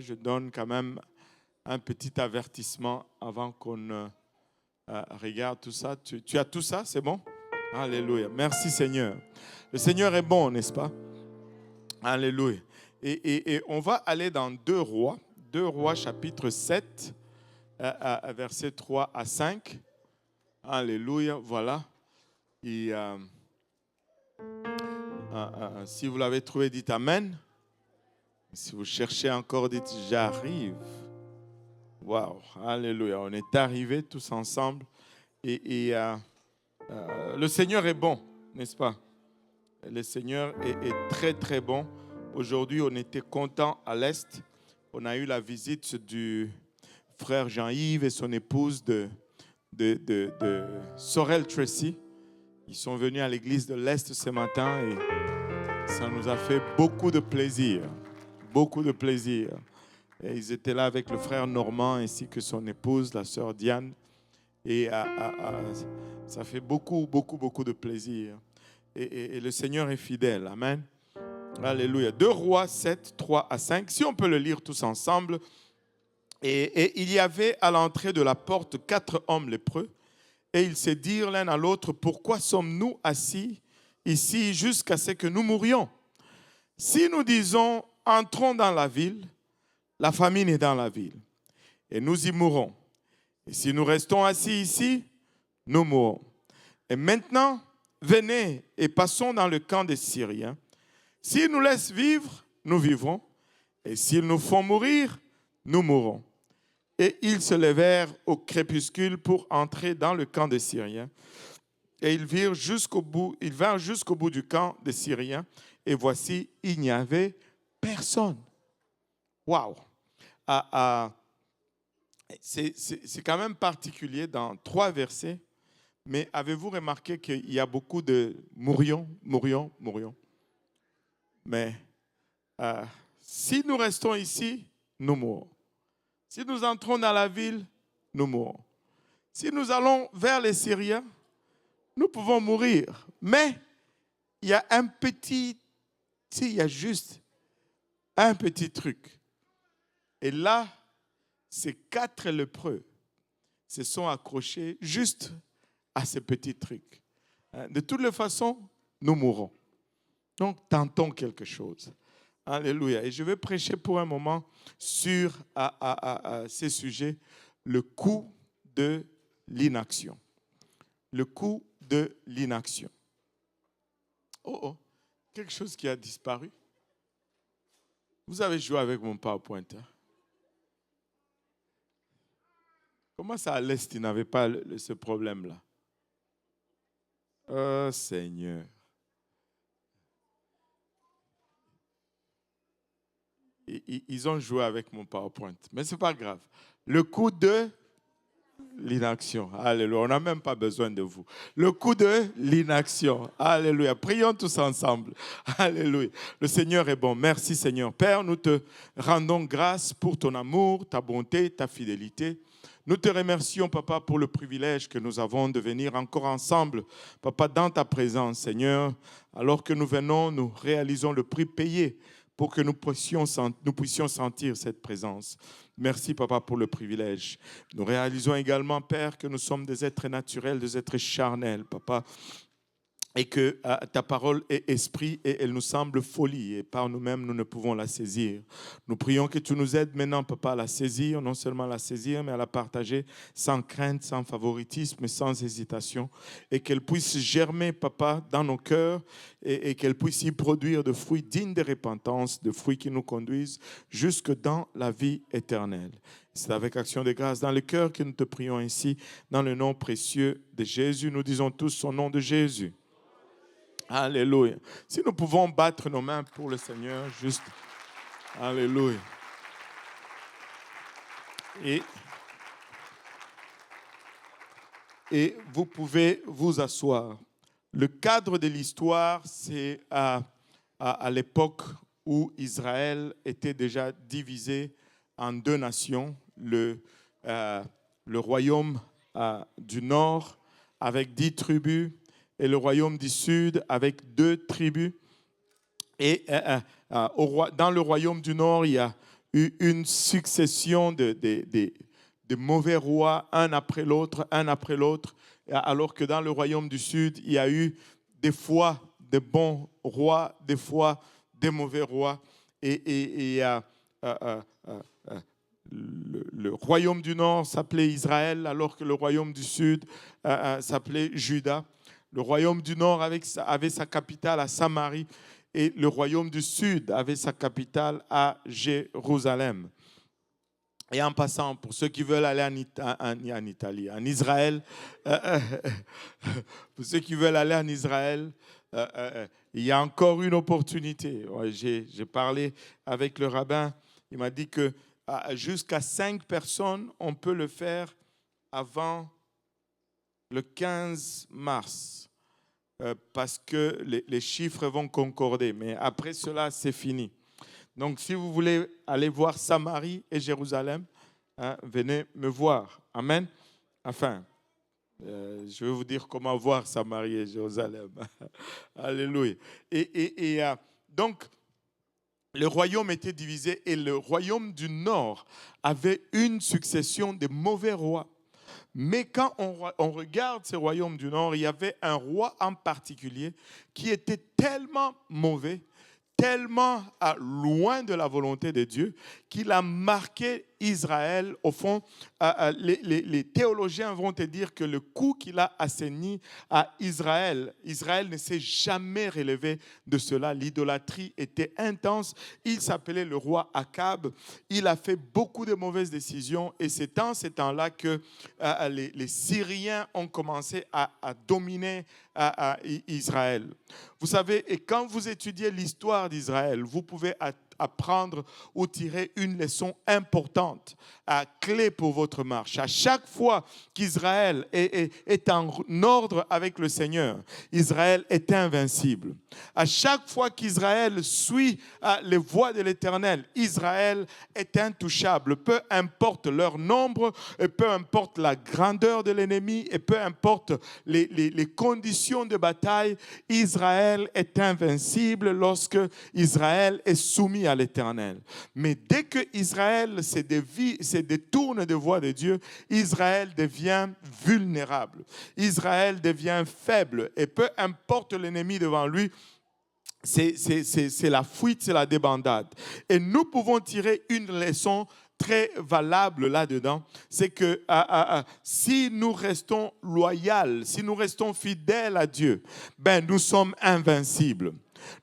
que je donne quand même un petit avertissement avant qu'on regarde tout ça. Tu as tout ça, c'est bon? Alléluia. Merci Seigneur. Le Seigneur est bon, n'est-ce pas? Alléluia. Et on va aller dans 2 Rois chapitre 7, versets 3 à 5. Alléluia, voilà. Et si vous l'avez trouvé, dites Amen. Si vous cherchez encore, dites j'arrive. Waouh, alléluia. On est arrivés tous ensemble. Et le Seigneur est bon, n'est-ce pas? Le Seigneur est très, très bon. Aujourd'hui, on était contents à l'Est. On a eu la visite du frère Jean-Yves et son épouse de Sorel Tracy. Ils sont venus à l'église de l'Est ce matin et ça nous a fait beaucoup de plaisir. Beaucoup de plaisir. Et ils étaient là avec le frère Normand ainsi que son épouse, la sœur Diane. Et ça fait beaucoup, beaucoup, beaucoup de plaisir. Et le Seigneur est fidèle. Amen. Alléluia. 2 Rois 7, 3 à 5. Si on peut le lire tous ensemble. Et il y avait à l'entrée de la porte 4 hommes lépreux. Et ils se dirent l'un à l'autre, pourquoi sommes-nous assis ici jusqu'à ce que nous mourions? Si nous disons, entrons dans la ville, la famine est dans la ville, et nous y mourrons. Et si nous restons assis ici, nous mourrons. Et maintenant, venez et passons dans le camp des Syriens. S'ils nous laissent vivre, nous vivrons. Et s'ils nous font mourir, nous mourrons. Et ils se levèrent au crépuscule pour entrer dans le camp des Syriens. Et ils vinrent jusqu'au bout du camp des Syriens. Et voici, il n'y avait personne. Waouh! C'est quand même particulier dans 3 versets. Mais avez-vous remarqué qu'il y a beaucoup de mourions, mourions, mourions? Mais si nous restons ici, nous mourrons. Si nous entrons dans la ville, nous mourrons. Si nous allons vers les Syriens, nous pouvons mourir. Mais il y a il y a juste un petit truc. Et là, ces 4 lépreux se sont accrochés juste à ce petit truc. De toutes les façons, nous mourrons. Donc, tentons quelque chose. Alléluia. Et je vais prêcher pour un moment sur ces sujets, le coût de l'inaction. Le coût de l'inaction. Oh, quelque chose qui a disparu. Vous avez joué avec mon PowerPoint. Hein? Comment ça, à l'Est, il n'avait pas ce problème-là? Oh, Seigneur. Ils ont joué avec mon PowerPoint. Mais ce n'est pas grave. Le coût de l'inaction. Alléluia. On n'a même pas besoin de vous. Le coût de l'inaction. Alléluia. Prions tous ensemble. Alléluia. Le Seigneur est bon. Merci Seigneur. Père, nous te rendons grâce pour ton amour, ta bonté, ta fidélité. Nous te remercions, Papa, pour le privilège que nous avons de venir encore ensemble, Papa, dans ta présence, Seigneur. Alors que nous venons, nous réalisons le prix payé pour que nous puissions sentir cette présence. Merci, Papa, pour le privilège. Nous réalisons également, Père, que nous sommes des êtres naturels, des êtres charnels, Papa, et que ta parole est esprit et elle nous semble folie et par nous-mêmes, nous ne pouvons la saisir. Nous prions que tu nous aides maintenant, Papa, à la saisir, non seulement à la saisir, mais à la partager sans crainte, sans favoritisme, sans hésitation, et qu'elle puisse germer, Papa, dans nos cœurs et qu'elle puisse y produire de fruits dignes de repentance, de fruits qui nous conduisent jusque dans la vie éternelle. C'est avec action de grâce dans le cœur que nous te prions ainsi, dans le nom précieux de Jésus. Nous disons tous son nom de Jésus. Alléluia. Si nous pouvons battre nos mains pour le Seigneur, juste. Alléluia. Et vous pouvez vous asseoir. Le cadre de l'histoire, c'est à l'époque où Israël était déjà divisé en 2 nations. Le royaume du nord avec 10 tribus et le royaume du sud avec 2 tribus. Et dans le royaume du nord, il y a eu une succession de mauvais rois, un après l'autre, alors que dans le royaume du Sud, il y a eu des fois de bons rois, des fois des mauvais rois. Et le royaume du Nord s'appelait Israël, alors que le royaume du Sud s'appelait Juda. Le royaume du Nord avait sa capitale à Samarie et le royaume du Sud avait sa capitale à Jérusalem. Et en passant, pour ceux qui veulent aller en Italie, en Israël, pour ceux qui veulent aller en Israël, il y a encore une opportunité. Ouais, j'ai parlé avec le rabbin, il m'a dit que jusqu'à 5 personnes, on peut le faire avant le 15 mars, parce que les chiffres vont concorder. Mais après cela, c'est fini. Donc, si vous voulez aller voir Samarie et Jérusalem, venez me voir. Amen. Enfin, je vais vous dire comment voir Samarie et Jérusalem. Alléluia. Donc, le royaume était divisé et le royaume du Nord avait une succession de mauvais rois. Mais quand on regarde ces royaumes du Nord, il y avait un roi en particulier qui était tellement mauvais, tellement loin de la volonté de Dieu, qu'il a marqué Israël. Au fond, les théologiens vont te dire que le coup qu'il a asséné à Israël, Israël ne s'est jamais relevé de cela. L'idolâtrie était intense. Il s'appelait le roi Akab. Il a fait beaucoup de mauvaises décisions et c'est dans ces temps-là que les Syriens ont commencé à dominer Israël. Vous savez, et quand vous étudiez l'histoire d'Israël, vous pouvez apprendre ou tirer une leçon importante, clé pour votre marche. À chaque fois qu'Israël est en ordre avec le Seigneur, Israël est invincible. À chaque fois qu'Israël suit les voies de l'Éternel, Israël est intouchable. Peu importe leur nombre, et peu importe la grandeur de l'ennemi, et peu importe les conditions de bataille, Israël est invincible lorsque Israël est soumis à l'Éternel. Mais dès que Israël se détourne des voies de Dieu, Israël devient vulnérable. Israël devient faible et peu importe l'ennemi devant lui, c'est la fuite, c'est la débandade. Et nous pouvons tirer une leçon très valable là-dedans, c'est que si nous restons loyaux, si nous restons fidèles à Dieu, ben nous sommes invincibles.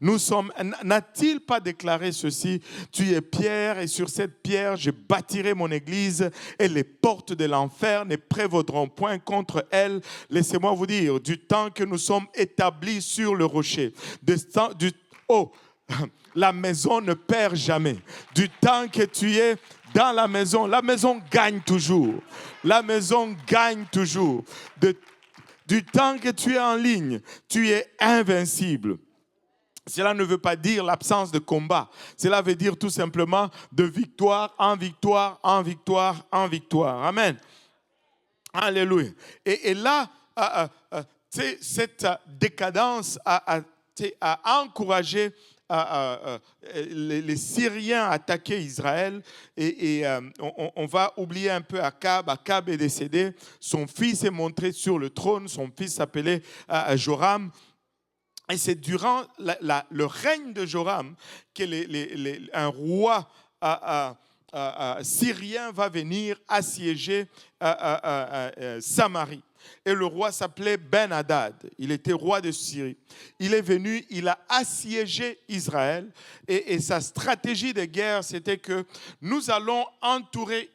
N'a-t-il pas déclaré ceci? Tu es pierre et sur cette pierre je bâtirai mon église et les portes de l'enfer ne prévaudront point contre elle. Laissez-moi vous dire, du temps que nous sommes établis sur le rocher, la maison ne perd jamais. Du temps que tu es dans la maison gagne toujours. La maison gagne toujours. Du temps que tu es en ligne, tu es invincible. Cela ne veut pas dire l'absence de combat. Cela veut dire tout simplement de victoire en victoire, en victoire, en victoire. Amen. Alléluia. Et là, cette décadence a encouragé les Syriens à attaquer Israël et on va oublier un peu Akab. Akab est décédé. Son fils est monté sur le trône. Son fils s'appelait Joram. Et c'est durant le règne de Joram qu'un roi syrien va venir assiéger Samarie. Et le roi s'appelait Ben-Hadad. Il était roi de Syrie. Il est venu, il a assiégé Israël. Et sa stratégie de guerre, c'était que nous allons entourer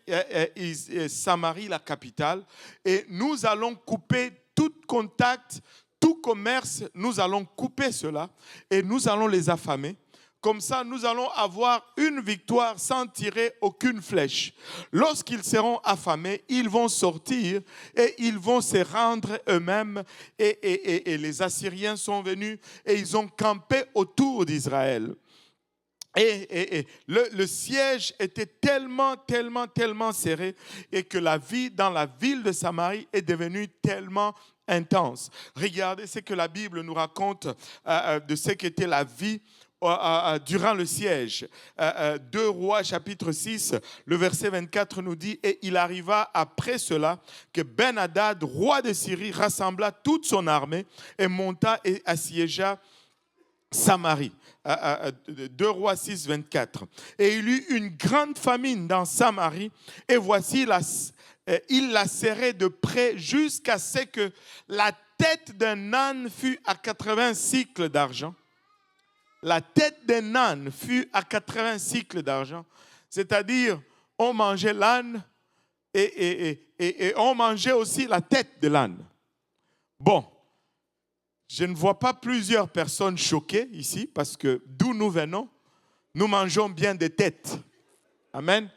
Samarie, la capitale, et nous allons couper tout contact, tout commerce, nous allons couper cela et nous allons les affamer. Comme ça, nous allons avoir une victoire sans tirer aucune flèche. Lorsqu'ils seront affamés, ils vont sortir et ils vont se rendre eux-mêmes. Et les Assyriens sont venus et ils ont campé autour d'Israël. Et le siège était tellement serré et que la vie dans la ville de Samarie est devenue tellement intense. Regardez ce que la Bible nous raconte de ce qu'était la vie durant le siège. 2 Rois chapitre 6, le verset 24 nous dit « Et il arriva après cela que Ben-Hadad, roi de Syrie, rassembla toute son armée et monta et assiégea Samarie. » 2 Rois 6, 24. « Et il eut une grande famine dans Samarie, et voici, il la serrait de près jusqu'à ce que la tête d'un âne fût à 80 cycles d'argent. » La tête d'un âne fut à 80 cycles d'argent. C'est-à-dire, on mangeait l'âne et on mangeait aussi la tête de l'âne. Bon, je ne vois pas plusieurs personnes choquées ici parce que d'où nous venons, nous mangeons bien des têtes. Amen.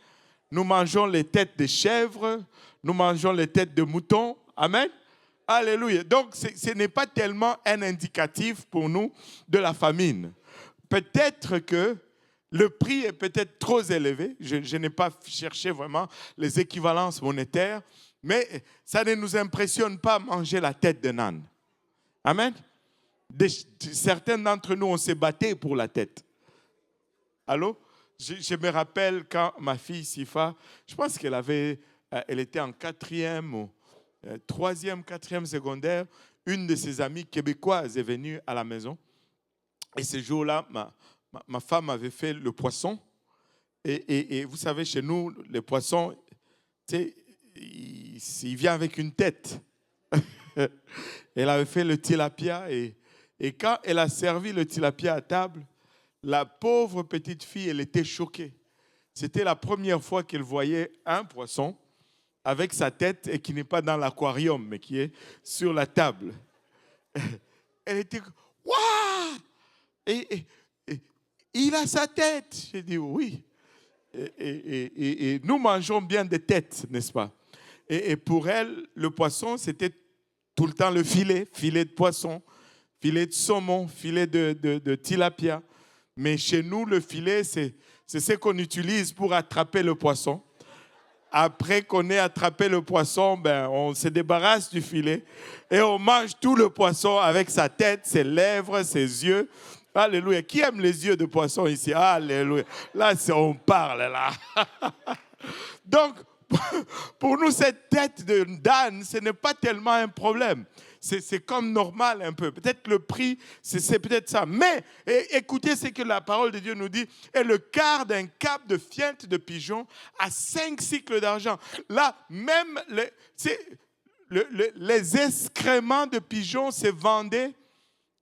Nous mangeons les têtes de chèvres, nous mangeons les têtes de moutons. Amen. Alléluia. Donc, ce n'est pas tellement un indicatif pour nous de la famine. Peut-être que le prix est peut-être trop élevé. Je n'ai pas cherché vraiment les équivalences monétaires, mais ça ne nous impressionne pas manger la tête d'un âne. Amen. Certains d'entre nous, on s'est battu pour la tête. Allô? Je me rappelle quand ma fille Sifa, je pense elle était en 4e ou 3e, 4e secondaire, une de ses amies québécoises est venue à la maison. Et ce jour-là, ma femme avait fait le poisson. Et vous savez, chez nous, le poisson, il vient avec une tête. Elle avait fait le tilapia. Et quand elle a servi le tilapia à table, la pauvre petite fille, elle était choquée. C'était la première fois qu'elle voyait un poisson avec sa tête et qui n'est pas dans l'aquarium, mais qui est sur la table. Elle était... Waouh! Et il a sa tête. J'ai dit oui. Et nous mangeons bien des têtes, n'est-ce pas? Et pour elle, le poisson, c'était tout le temps le filet de poisson, filet de saumon, filet de tilapia. Mais chez nous, le filet, c'est ce qu'on utilise pour attraper le poisson. Après qu'on ait attrapé le poisson, on se débarrasse du filet et on mange tout le poisson avec sa tête, ses lèvres, ses yeux. Alléluia. Qui aime les yeux de poisson ici? Alléluia. Là, on parle, là. Donc, pour nous, cette tête d'âne, ce n'est pas tellement un problème. C'est comme normal un peu. Peut-être le prix, c'est peut-être ça. Mais écoutez ce que la parole de Dieu nous dit. Et le quart d'un cap de fiente de pigeon à 5 cycles d'argent. Là, même les excréments de pigeons se vendaient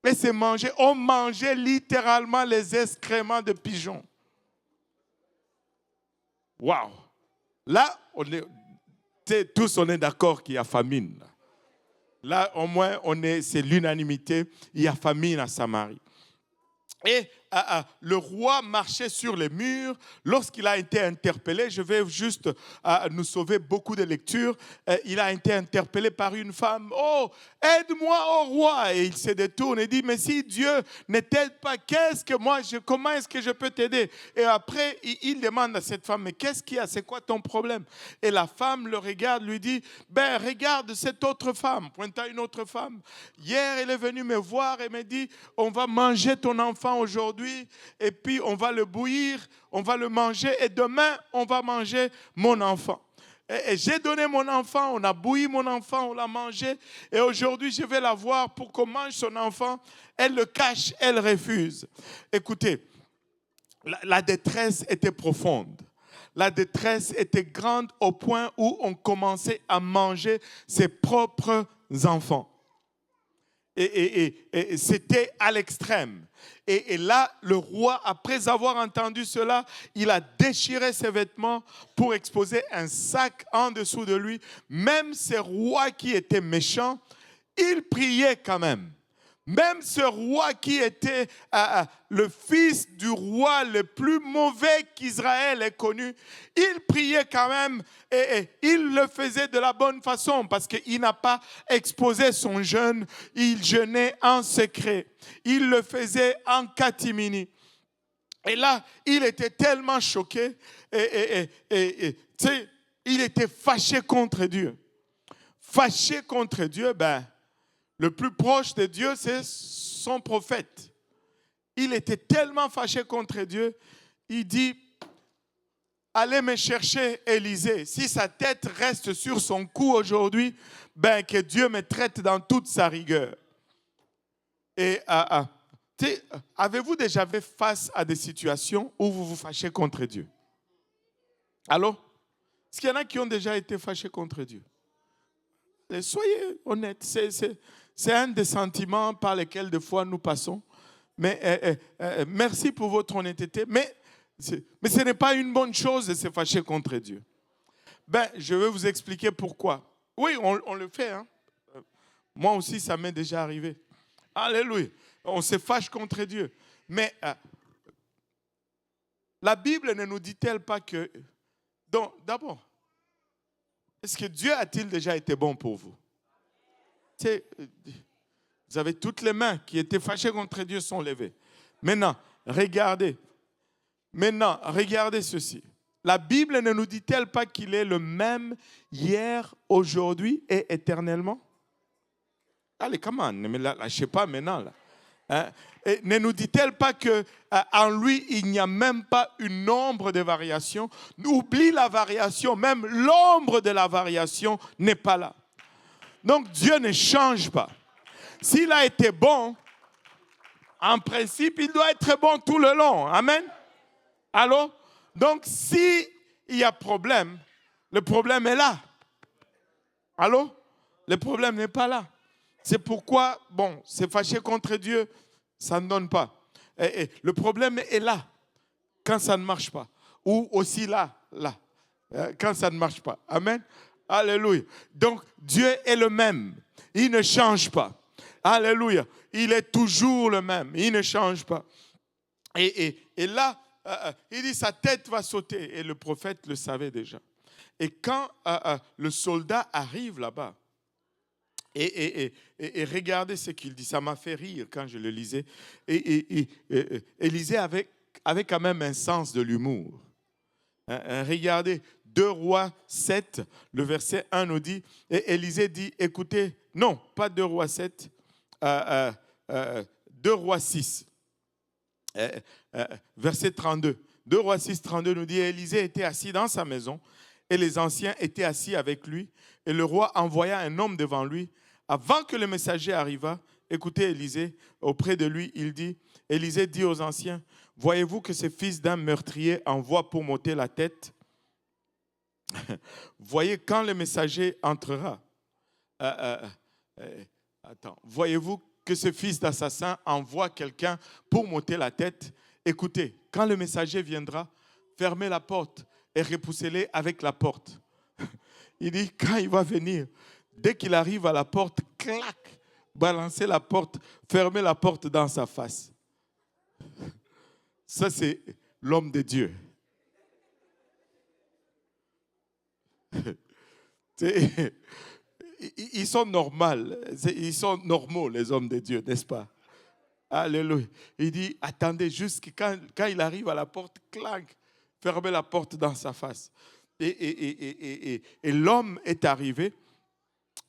et se mangeaient. On mangeait littéralement les excréments de pigeons. Waouh! Là, tous on est d'accord qu'il y a famine. Là, au moins, c'est l'unanimité. Il y a famine à Samarie. Et le roi marchait sur les murs. Lorsqu'il a été interpellé, je vais juste nous sauver beaucoup de lectures. Il a été interpellé par une femme. « Oh, aide-moi, oh roi !» Et il se détourne et dit, « Mais si Dieu ne t'aide pas, comment est-ce que je peux t'aider ?» Et après, il demande à cette femme, « Mais qu'est-ce qu'il y a? C'est quoi ton problème ?» Et la femme le regarde, lui dit, « Regarde cette autre femme. » Pointant une autre femme. « Hier, elle est venue me voir et me dit, on va manger ton enfant aujourd'hui. Et puis on va le bouillir, on va le manger et demain on va manger mon enfant. Et j'ai donné mon enfant, on a bouilli mon enfant, on l'a mangé et aujourd'hui je vais la voir pour qu'on mange son enfant. Elle le cache, elle refuse. » Écoutez, la détresse était profonde. La détresse était grande au point où on commençait à manger ses propres enfants. Et c'était à l'extrême. Et là, le roi, après avoir entendu cela, il a déchiré ses vêtements pour exposer un sac en dessous de lui. Même ces rois qui étaient méchants, ils priaient quand même. Même ce roi qui était le fils du roi le plus mauvais qu'Israël ait connu, il priait quand même et il le faisait de la bonne façon parce qu'il n'a pas exposé son jeûne, il jeûnait en secret. Il le faisait en catimini. Et là, il était tellement choqué il était fâché contre Dieu. Fâché contre Dieu, le plus proche de Dieu, c'est son prophète. Il était tellement fâché contre Dieu, il dit, allez me chercher Élisée. Si sa tête reste sur son cou aujourd'hui, ben que Dieu me traite dans toute sa rigueur. Et avez-vous déjà fait face à des situations où vous vous fâchez contre Dieu? Allô? Est-ce qu'il y en a qui ont déjà été fâchés contre Dieu? Et soyez honnêtes, c'est un des sentiments par lesquels des fois nous passons. Mais merci pour votre honnêteté. Mais ce n'est pas une bonne chose de se fâcher contre Dieu. Ben, je vais vous expliquer pourquoi. Oui, on le fait. Hein. Moi aussi, ça m'est déjà arrivé. Alléluia. On se fâche contre Dieu. Mais la Bible ne nous dit-elle pas que... Donc, d'abord, est-ce que Dieu a-t-il déjà été bon pour vous? Vous avez toutes les mains qui étaient fâchées contre Dieu sont levées. Maintenant, regardez ceci. La Bible ne nous dit-elle pas qu'il est le même hier, aujourd'hui et éternellement? Allez, comment? Ne me lâchez pas maintenant. Là. Hein? Et ne nous dit-elle pas qu'en lui, il n'y a même pas une ombre de variation? Oublie la variation, même l'ombre de la variation n'est pas là. Donc Dieu ne change pas. S'il a été bon, en principe, il doit être bon tout le long. Amen. Allô? Donc, s'il y a problème, le problème est là. Allô? Le problème n'est pas là. C'est pourquoi, c'est fâché contre Dieu, ça ne donne pas. Et le problème est là, quand ça ne marche pas. Ou aussi là, quand ça ne marche pas. Amen. Alléluia. Donc, Dieu est le même. Il ne change pas. Alléluia. Il est toujours le même. Il ne change pas. Et là, il dit sa tête va sauter. Et le prophète le savait déjà. Et quand le soldat arrive là-bas, et regardez ce qu'il dit. Ça m'a fait rire quand je le lisais. Et Élisée avait quand même un sens de l'humour. Regardez, 2 Rois 7, le verset 1 nous dit, et Élisée dit, écoutez, non, pas 2 Rois 7, 2 Rois 6, verset 32. 2 Rois 6, 32 nous dit, Élisée était assis dans sa maison et les anciens étaient assis avec lui et le roi envoya un homme devant lui. Avant que le messager arrivât, écoutez Élisée, auprès de lui, il dit, Élisée dit aux anciens, voyez-vous que ce fils d'un meurtrier envoie pour m'ôter la tête? Voyez quand le messager entrera. Voyez-vous que ce fils d'assassin envoie quelqu'un pour m'ôter la tête? Écoutez, quand le messager viendra, fermez la porte et repoussez-les avec la porte. Il dit, quand il va venir, dès qu'il arrive à la porte, clac, balancez la porte, fermez la porte dans sa face. Ça, c'est l'homme de Dieu. Ils sont normaux, les hommes de Dieu, n'est-ce pas? Alléluia. Il dit, attendez, juste quand il arrive à la porte, clac, fermez la porte dans sa face. Et l'homme est arrivé.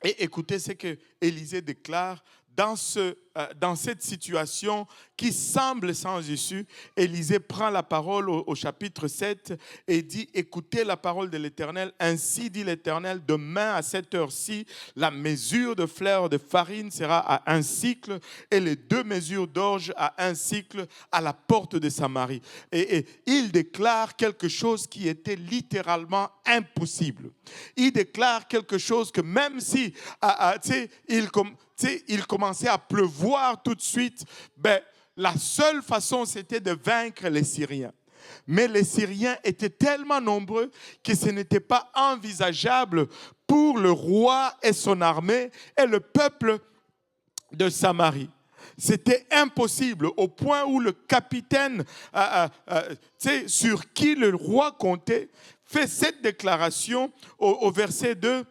Et écoutez ce que Élisée déclare dans cette situation qui semble sans issue. Élisée prend la parole au chapitre 7 et dit, écoutez la parole de l'Éternel. Ainsi dit l'Éternel, demain à cette heure-ci, la mesure de fleur de farine sera à 1 cycle et les 2 mesures d'orge à 1 cycle à la porte de Samarie. Et il déclare quelque chose qui était littéralement impossible. Il déclare quelque chose que même si il commençait à pleuvoir tout de suite, la seule façon, c'était de vaincre les Syriens. Mais les Syriens étaient tellement nombreux que ce n'était pas envisageable pour le roi et son armée et le peuple de Samarie. C'était impossible au point où le capitaine sur qui le roi comptait fait cette déclaration au verset 2.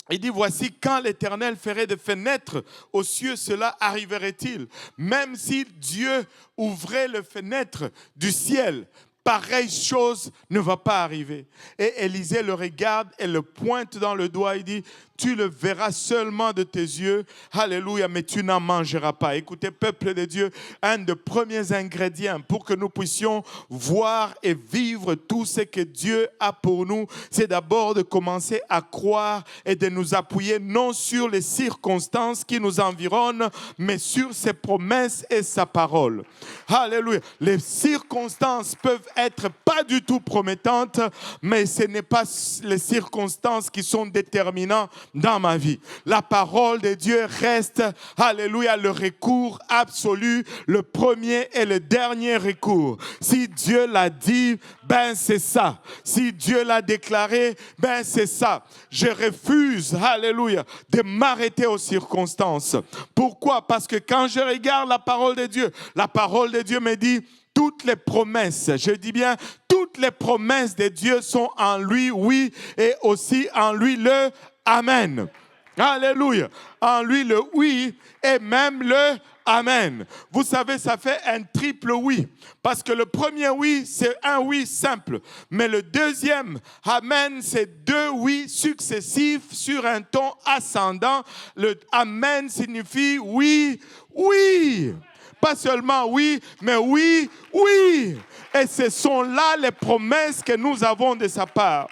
Il dit, voici quand l'Éternel ferait des fenêtres aux cieux, cela arriverait-il? Même si Dieu ouvrait les fenêtres du ciel, pareille chose ne va pas arriver. Et Élisée le regarde et le pointe dans le doigt. Il dit, tu le verras seulement de tes yeux. Alléluia, mais tu n'en mangeras pas. Écoutez, peuple de Dieu, un des premiers ingrédients pour que nous puissions voir et vivre tout ce que Dieu a pour nous, c'est d'abord de commencer à croire et de nous appuyer non sur les circonstances qui nous environnent, mais sur ses promesses et sa parole. Alléluia. Les circonstances peuvent être pas du tout promettantes, mais ce n'est pas les circonstances qui sont déterminantes dans ma vie. La parole de Dieu reste, alléluia, le recours absolu, le premier et le dernier recours. Si Dieu l'a dit, ben c'est ça. Si Dieu l'a déclaré, ben c'est ça. Je refuse, alléluia, de m'arrêter aux circonstances. Pourquoi? Parce que quand je regarde la parole de Dieu me dit, toutes les promesses, je dis bien, toutes les promesses de Dieu sont en lui, oui, et aussi en lui le Amen. Alléluia. En lui le oui et même le Amen. Vous savez, ça fait un triple oui. Parce que le premier oui, c'est un oui simple. Mais le deuxième Amen, c'est deux oui successifs sur un ton ascendant. Le Amen signifie oui, oui. Pas seulement oui, mais oui, oui. Et ce sont là les promesses que nous avons de sa part.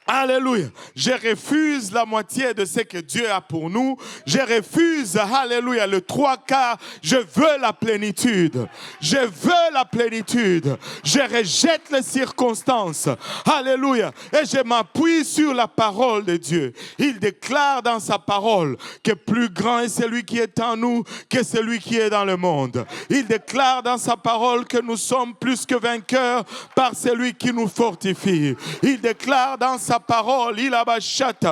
Alléluia. Je refuse la moitié de ce que Dieu a pour nous. Je refuse, alléluia, le trois quarts. Je veux la plénitude. Je veux la plénitude. Je rejette les circonstances. Alléluia. Et je m'appuie sur la parole de Dieu. Il déclare dans sa parole que plus grand est celui qui est en nous que celui qui est dans le monde. Il déclare dans sa parole que nous sommes plus que vainqueurs par celui qui nous fortifie. Il déclare dans sa parole, il abachate.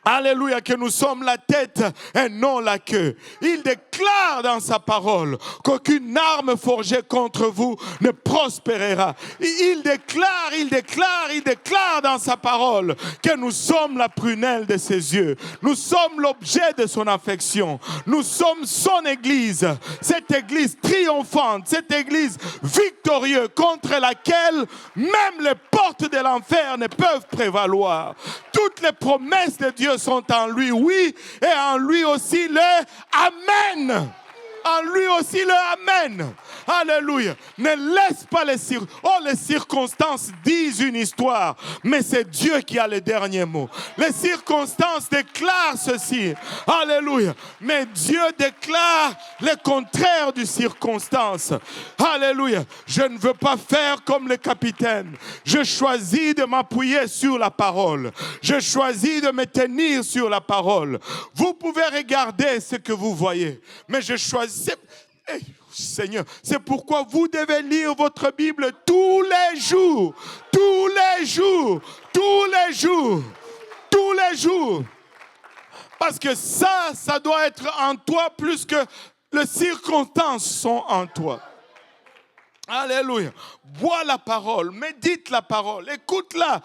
Alléluia, que nous sommes la tête et non la queue. Il déclare dans sa parole qu'aucune arme forgée contre vous ne prospérera. Il déclare dans sa parole que nous sommes la prunelle de ses yeux. Nous sommes l'objet de son affection. Nous sommes son église. Cette église triomphante, cette église victorieuse contre laquelle même les portes de l'enfer ne peuvent prévaloir. Toutes les promesses de Dieu sont en lui, oui, et en lui aussi le Amen. En lui aussi le Amen. Alléluia. Ne laisse pas les circonstances disent une histoire, mais c'est Dieu qui a le dernier mot. Les circonstances déclarent ceci. Alléluia. Mais Dieu déclare le contraire des circonstances. Alléluia. Je ne veux pas faire comme le capitaine. Je choisis de m'appuyer sur la parole. Je choisis de me tenir sur la parole. Vous pouvez regarder ce que vous voyez, mais je choisis. Hey, Seigneur, c'est pourquoi vous devez lire votre Bible tous les jours, tous les jours, tous les jours, tous les jours. Parce que ça doit être en toi plus que les circonstances sont en toi. Alléluia. Bois la parole, médite la parole, écoute-la,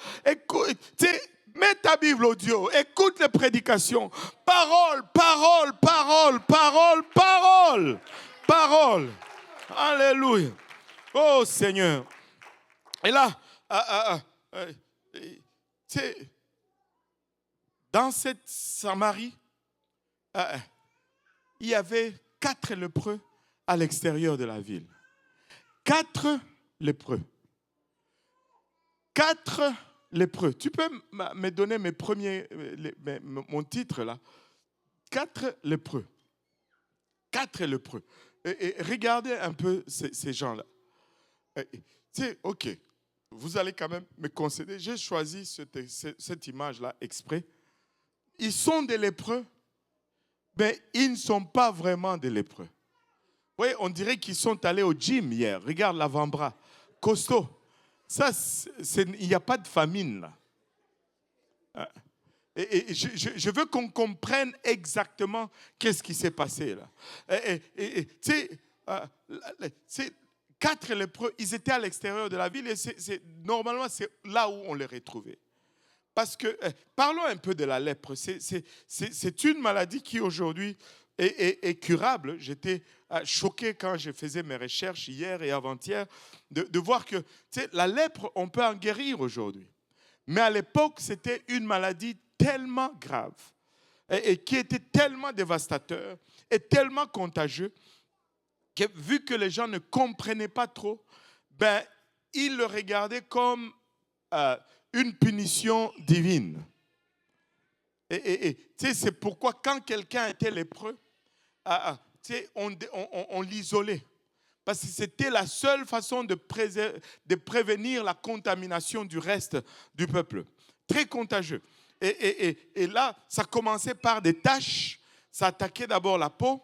mets ta Bible audio, écoute les prédications. Parole, parole, parole, parole, parole, parole. Alléluia. Oh Seigneur. Et là, dans cette Samarie, il y avait 4 lépreux à l'extérieur de la ville. 4 lépreux. 4 lépreux. Tu peux me donner mon titre là. 4 lépreux. 4 lépreux. Et regardez un peu ces gens-là. Ok, vous allez quand même me concéder. J'ai choisi cette image-là exprès. Ils sont des lépreux, mais ils ne sont pas vraiment des lépreux. Vous voyez, on dirait qu'ils sont allés au gym hier. Regarde l'avant-bras. Costaud. Ça, il n'y a pas de famine là. Et je veux qu'on comprenne exactement qu'est-ce qui s'est passé là. Tu sais, 4 lépreux, ils étaient à l'extérieur de la ville et normalement c'est là où on les retrouvait. Parce que, parlons un peu de la lèpre. C'est une maladie qui aujourd'hui est curable. J'étais choqué quand je faisais mes recherches hier et avant-hier de voir que la lèpre, on peut en guérir aujourd'hui. Mais à l'époque, c'était une maladie tellement grave et qui était tellement dévastateur et tellement contagieux que vu que les gens ne comprenaient pas trop, ils le regardaient comme une punition divine. Et c'est pourquoi quand quelqu'un était lépreux, on l'isolait. Parce que c'était la seule façon de prévenir la contamination du reste du peuple. Très contagieux. Et là, ça commençait par des taches. Ça attaquait d'abord la peau.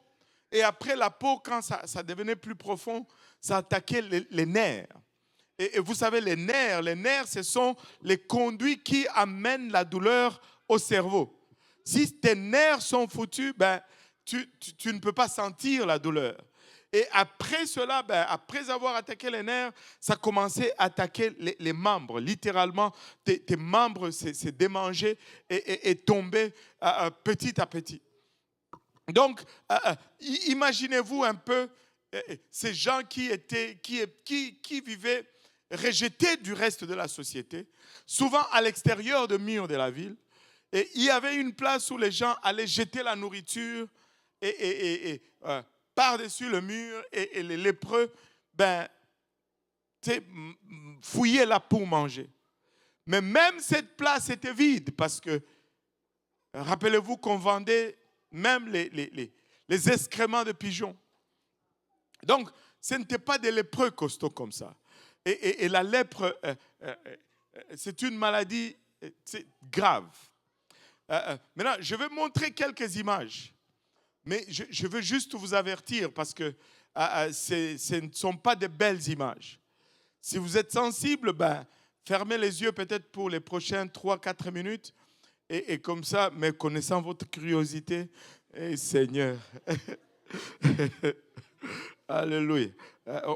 Et après la peau, quand ça devenait plus profond, ça attaquait les nerfs. Et vous savez, les nerfs, ce sont les conduits qui amènent la douleur au cerveau. Si tes nerfs sont foutus, tu ne peux pas sentir la douleur. Et après cela, après avoir attaqué les nerfs, ça commençait à attaquer les membres. Littéralement, tes membres se démangeaient et tombaient petit à petit. Donc, imaginez-vous un peu ces gens qui vivaient rejetés du reste de la société, souvent à l'extérieur des murs de la ville. Et il y avait une place où les gens allaient jeter la nourriture par-dessus le mur et les lépreux fouillaient là pour manger. Mais même cette place était vide parce que, rappelez-vous qu'on vendait même les excréments de pigeons. Donc, ce n'était pas des lépreux costauds comme ça. Et la lèpre, c'est une maladie grave. Maintenant, je vais montrer quelques images. Mais je veux juste vous avertir parce que ce ne sont pas de belles images. Si vous êtes sensible, fermez les yeux peut-être pour les prochaines 3-4 minutes. Et comme ça, mais connaissant votre curiosité, Seigneur, alléluia,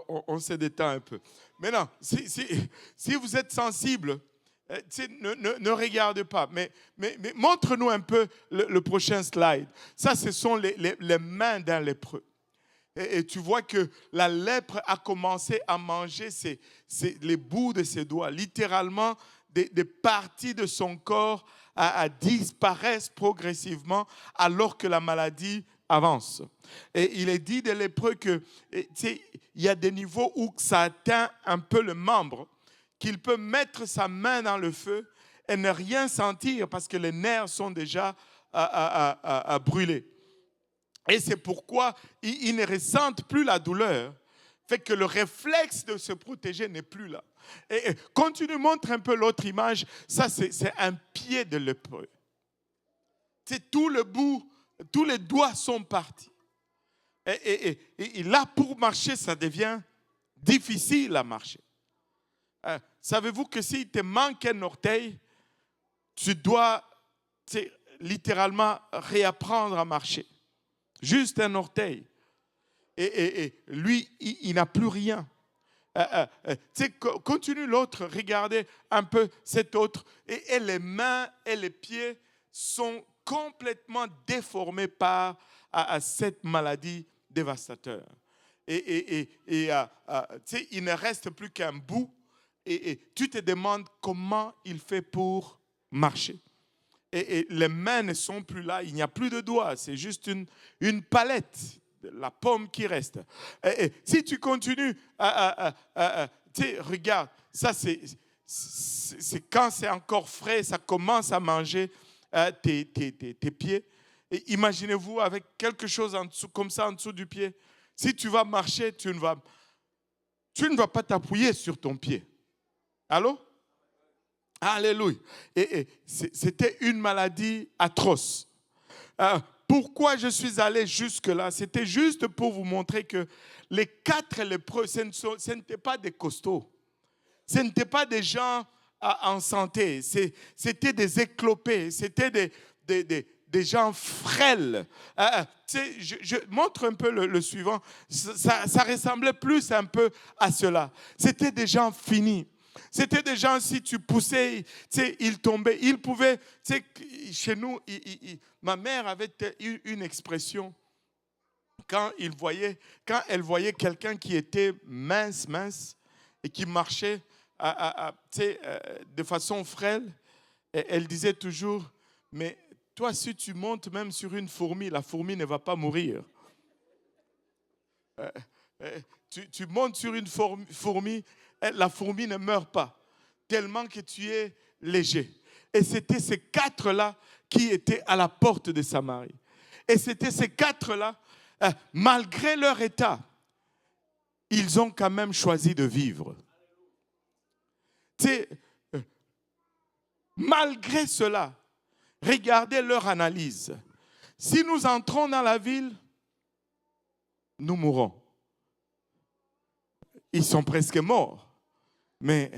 on se détend un peu. Maintenant, si vous êtes sensible, ne regarde pas, mais montre-nous un peu le prochain slide. Ça, ce sont les mains d'un lépreux. Et tu vois que la lèpre a commencé à manger les bouts de ses doigts. Littéralement, des parties de son corps disparaissent progressivement alors que la maladie avance. Et il est dit des lépreux qu'il y a des niveaux où ça atteint un peu le membre, qu'il peut mettre sa main dans le feu et ne rien sentir parce que les nerfs sont déjà brûlés. Et c'est pourquoi il ne ressent plus la douleur, fait que le réflexe de se protéger n'est plus là. Et quand tu nous montres un peu l'autre image, ça c'est un pied de lépreux. C'est tout le bout, tous les doigts sont partis. Et là, pour marcher, ça devient difficile à marcher. Savez-vous que s'il te manque un orteil, tu dois littéralement réapprendre à marcher. Juste un orteil. Et lui, il n'a plus rien. Continue l'autre, regardez un peu cet autre. Et les mains et les pieds sont complètement déformés par cette maladie dévastateur. Il ne reste plus qu'un bout et tu te demandes comment il fait pour marcher. Et les mains ne sont plus là, il n'y a plus de doigts, c'est juste une palette, la pomme qui reste. Et si tu continues, regarde, ça c'est quand c'est encore frais, ça commence à manger tes pieds. Et imaginez-vous avec quelque chose en dessous, comme ça en dessous du pied. Si tu vas marcher, tu ne vas pas t'appuyer sur ton pied. Allô? Alléluia. Et c'était une maladie atroce. Pourquoi je suis allé jusque-là? C'était juste pour vous montrer que les 4 lépreux, ce n'étaient pas des costauds. Ce n'étaient pas des gens en santé. C'était des éclopés. C'était des gens frêles. Je montre un peu le suivant. Ça ressemblait plus un peu à cela. C'était des gens finis. C'était des gens, si tu poussais, ils tombaient. Ils pouvaient, chez nous, ma mère avait une expression quand elle voyait quelqu'un qui était mince et qui marchait de façon frêle, elle disait toujours, mais toi, si tu montes même sur une fourmi, la fourmi ne va pas mourir. Tu montes sur une fourmi, la fourmi ne meurt pas, tellement que tu es léger. Et c'était ces 4-là qui étaient à la porte de Samarie. Et c'était ces 4-là, malgré leur état, ils ont quand même choisi de vivre. Malgré cela, regardez leur analyse. Si nous entrons dans la ville, nous mourrons. Ils sont presque morts, mais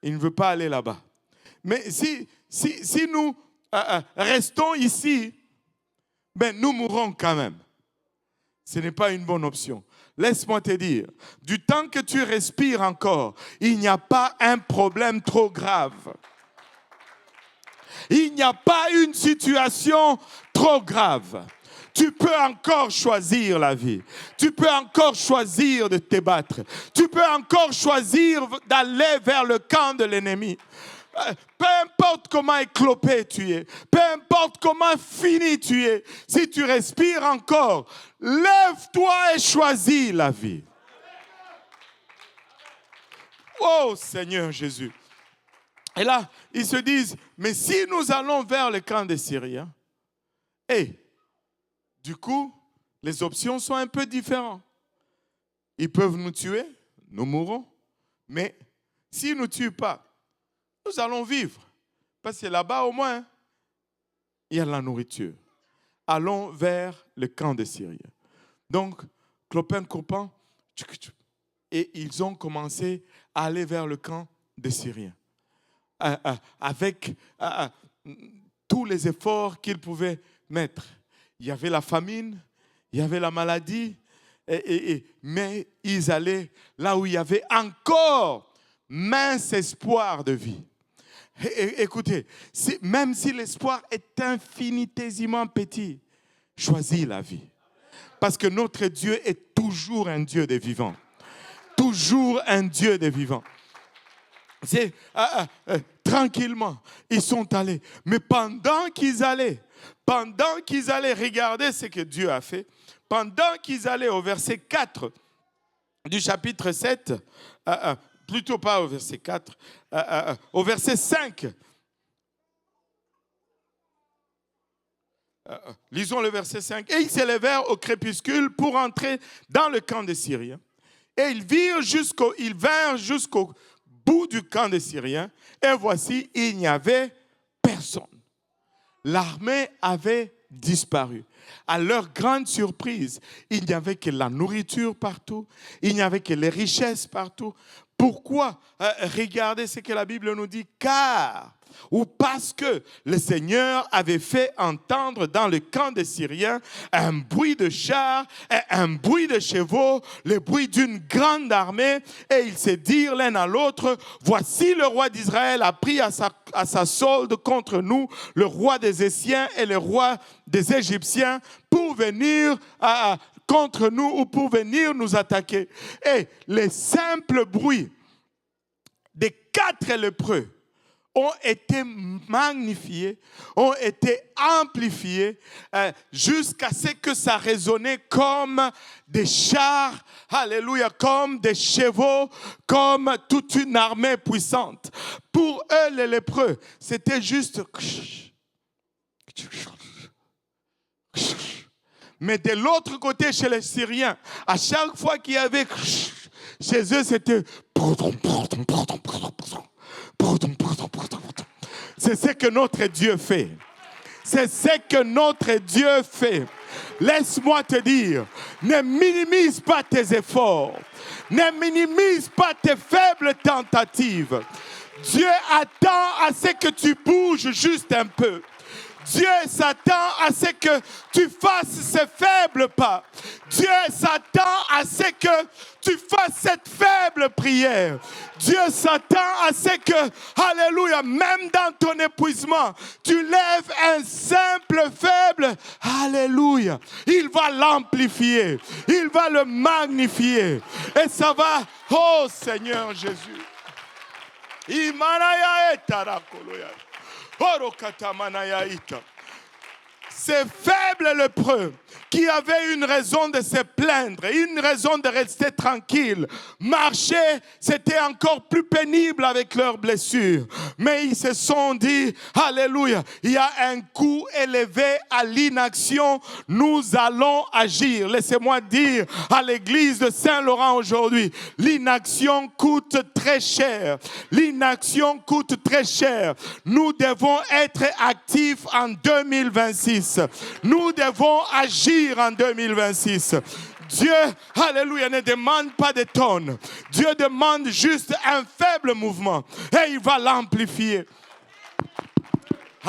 ils ne veulent pas aller là-bas. Mais si nous restons ici, nous mourrons quand même. Ce n'est pas une bonne option. Laisse-moi te dire, du temps que tu respires encore, il n'y a pas un problème trop grave. Il n'y a pas une situation trop grave. Tu peux encore choisir la vie. Tu peux encore choisir de te battre. Tu peux encore choisir d'aller vers le camp de l'ennemi. Peu importe comment éclopé tu es, peu importe comment fini tu es, si tu respires encore, lève-toi et choisis la vie. Oh Seigneur Jésus. Et là, ils se disent, mais si nous allons vers le camp des Syriens, du coup, les options sont un peu différentes. Ils peuvent nous tuer, nous mourrons, mais s'ils ne nous tuent pas, nous allons vivre. Parce que là-bas, au moins, il y a de la nourriture. Allons vers le camp des Syriens. Donc, clopin, et ils ont commencé à aller vers le camp des Syriens. Avec tous les efforts qu'ils pouvaient mettre. Il y avait la famine, il y avait la maladie, mais ils allaient là où il y avait encore mince espoir de vie. Écoutez, même si l'espoir est infinitésimement petit, choisis la vie. Parce que notre Dieu est toujours un Dieu des vivants. Toujours un Dieu des vivants. Tranquillement, ils sont allés. Mais pendant qu'ils allaient, regardez ce que Dieu a fait. Pendant qu'ils allaient au verset 4 du chapitre 7, plutôt pas au verset 4, au verset 5. Lisons le verset 5. Et ils s'élevèrent au crépuscule pour entrer dans le camp des Syriens. Et ils vinrent jusqu'au bout du camp des Syriens. Et voici, il n'y avait personne. L'armée avait disparu. À leur grande surprise, il n'y avait que la nourriture partout. Il n'y avait que les richesses partout. Pourquoi? Regardez ce que la Bible nous dit. Car, ou parce que le Seigneur avait fait entendre dans le camp des Syriens un bruit de chars, un bruit de chevaux, le bruit d'une grande armée. Et ils se dirent l'un à l'autre, voici le roi d'Israël a pris à sa solde contre nous le roi des Essiens et le roi des Égyptiens pour venir contre nous ou pour venir nous attaquer. Et les simples bruits des 4 lépreux ont été magnifiés, ont été amplifiés jusqu'à ce que ça résonnait comme des chars, alléluia, comme des chevaux, comme toute une armée puissante. Pour eux, les lépreux, c'était juste... Mais de l'autre côté, chez les Syriens, à chaque fois qu'il y avait... Chez eux, c'était... C'est ce que notre Dieu fait. C'est ce que notre Dieu fait. Laisse-moi te dire, ne minimise pas tes efforts. Ne minimise pas tes faibles tentatives. Dieu attend à ce que tu bouges juste un peu. Dieu s'attend à ce que tu fasses ces faibles pas. Dieu s'attend à ce que tu fasses cette faible prière. Dieu s'attend à ce que, alléluia, même dans ton épuisement, tu lèves un simple faible, alléluia. Il va l'amplifier, il va le magnifier. Et ça va, oh Seigneur Jésus. Ces faibles lépreux qui avaient une raison de se plaindre, une raison de rester tranquille, marcher, c'était encore plus pénible avec leurs blessures. Mais ils se sont dit, alléluia, il y a un coût élevé à l'inaction, nous allons agir. Laissez-moi dire à l'église de Saint-Laurent aujourd'hui, l'inaction coûte très cher. L'inaction coûte très cher. Nous devons être actifs en 2026. Nous devons agir en 2026. Dieu, alléluia, ne demande pas des tonnes. Dieu demande juste un faible mouvement et il va l'amplifier.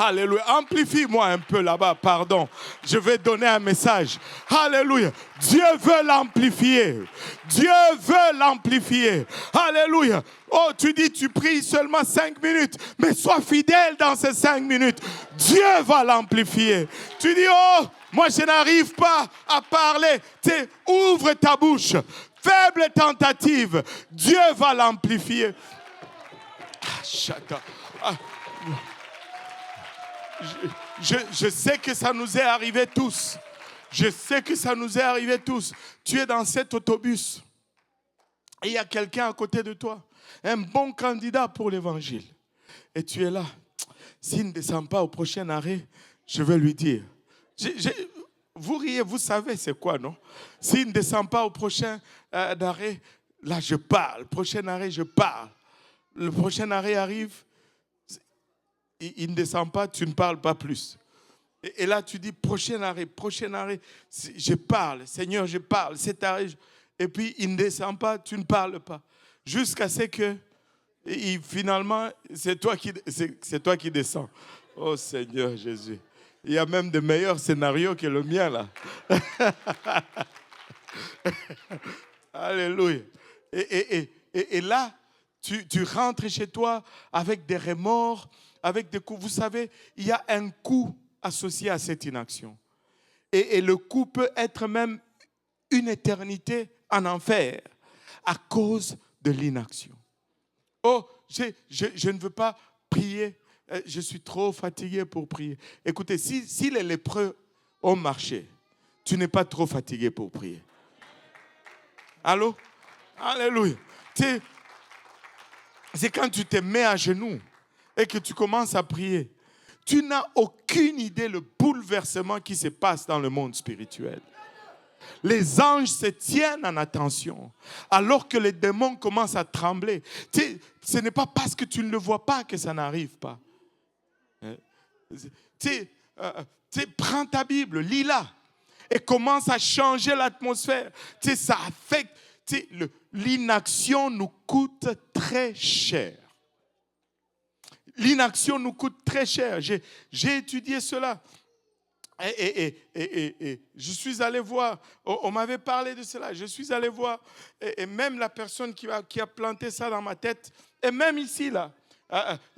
Alléluia. Amplifie-moi un peu là-bas, pardon. Je vais donner un message. Alléluia. Dieu veut l'amplifier. Dieu veut l'amplifier. Alléluia. Oh, tu dis, tu pries seulement 5 minutes, mais sois fidèle dans ces 5 minutes. Dieu va l'amplifier. Tu dis, oh, moi je n'arrive pas à parler. Ouvre ta bouche. Faible tentative. Dieu va l'amplifier. Je sais que ça nous est arrivé tous. Je sais que ça nous est arrivé tous. Tu es dans cet autobus et il y a quelqu'un à côté de toi, un bon candidat pour l'évangile. Et tu es là. S'il ne descend pas au prochain arrêt, je vais lui dire. Vous riez, vous savez c'est quoi, non? S'il ne descend pas au prochain arrêt, là je parle. Prochain arrêt, je parle. Le prochain arrêt arrive. Il ne descend pas, tu ne parles pas plus. Et là, tu dis, prochain arrêt, je parle, Seigneur, je parle, cet arrêt. Et puis, il ne descend pas, tu ne parles pas. Jusqu'à ce que, finalement, c'est toi qui descends. Oh Seigneur Jésus. Il y a même de meilleurs scénarios que le mien, là. Alléluia. Et là, tu rentres chez toi avec des remords, avec des coups. Vous savez, il y a un coût associé à cette inaction. Et le coût peut être même une éternité en enfer à cause de l'inaction. Oh, je ne veux pas prier. Je suis trop fatigué pour prier. Écoutez, si les lépreux ont marché, tu n'es pas trop fatigué pour prier. Allô? Alléluia. C'est quand tu te mets à genoux et que tu commences à prier. Tu n'as aucune idée le bouleversement qui se passe dans le monde spirituel. Les anges se tiennent en attention alors que les démons commencent à trembler. Ce n'est pas parce que tu ne le vois pas que ça n'arrive pas. Prends ta Bible, lis-la et commence à changer l'atmosphère. Ça affecte. L'inaction nous coûte très cher. L'inaction nous coûte très cher. J'ai étudié cela. Et je suis allé voir, on m'avait parlé de cela, je suis allé voir, et même la personne qui a planté ça dans ma tête, et même ici, là,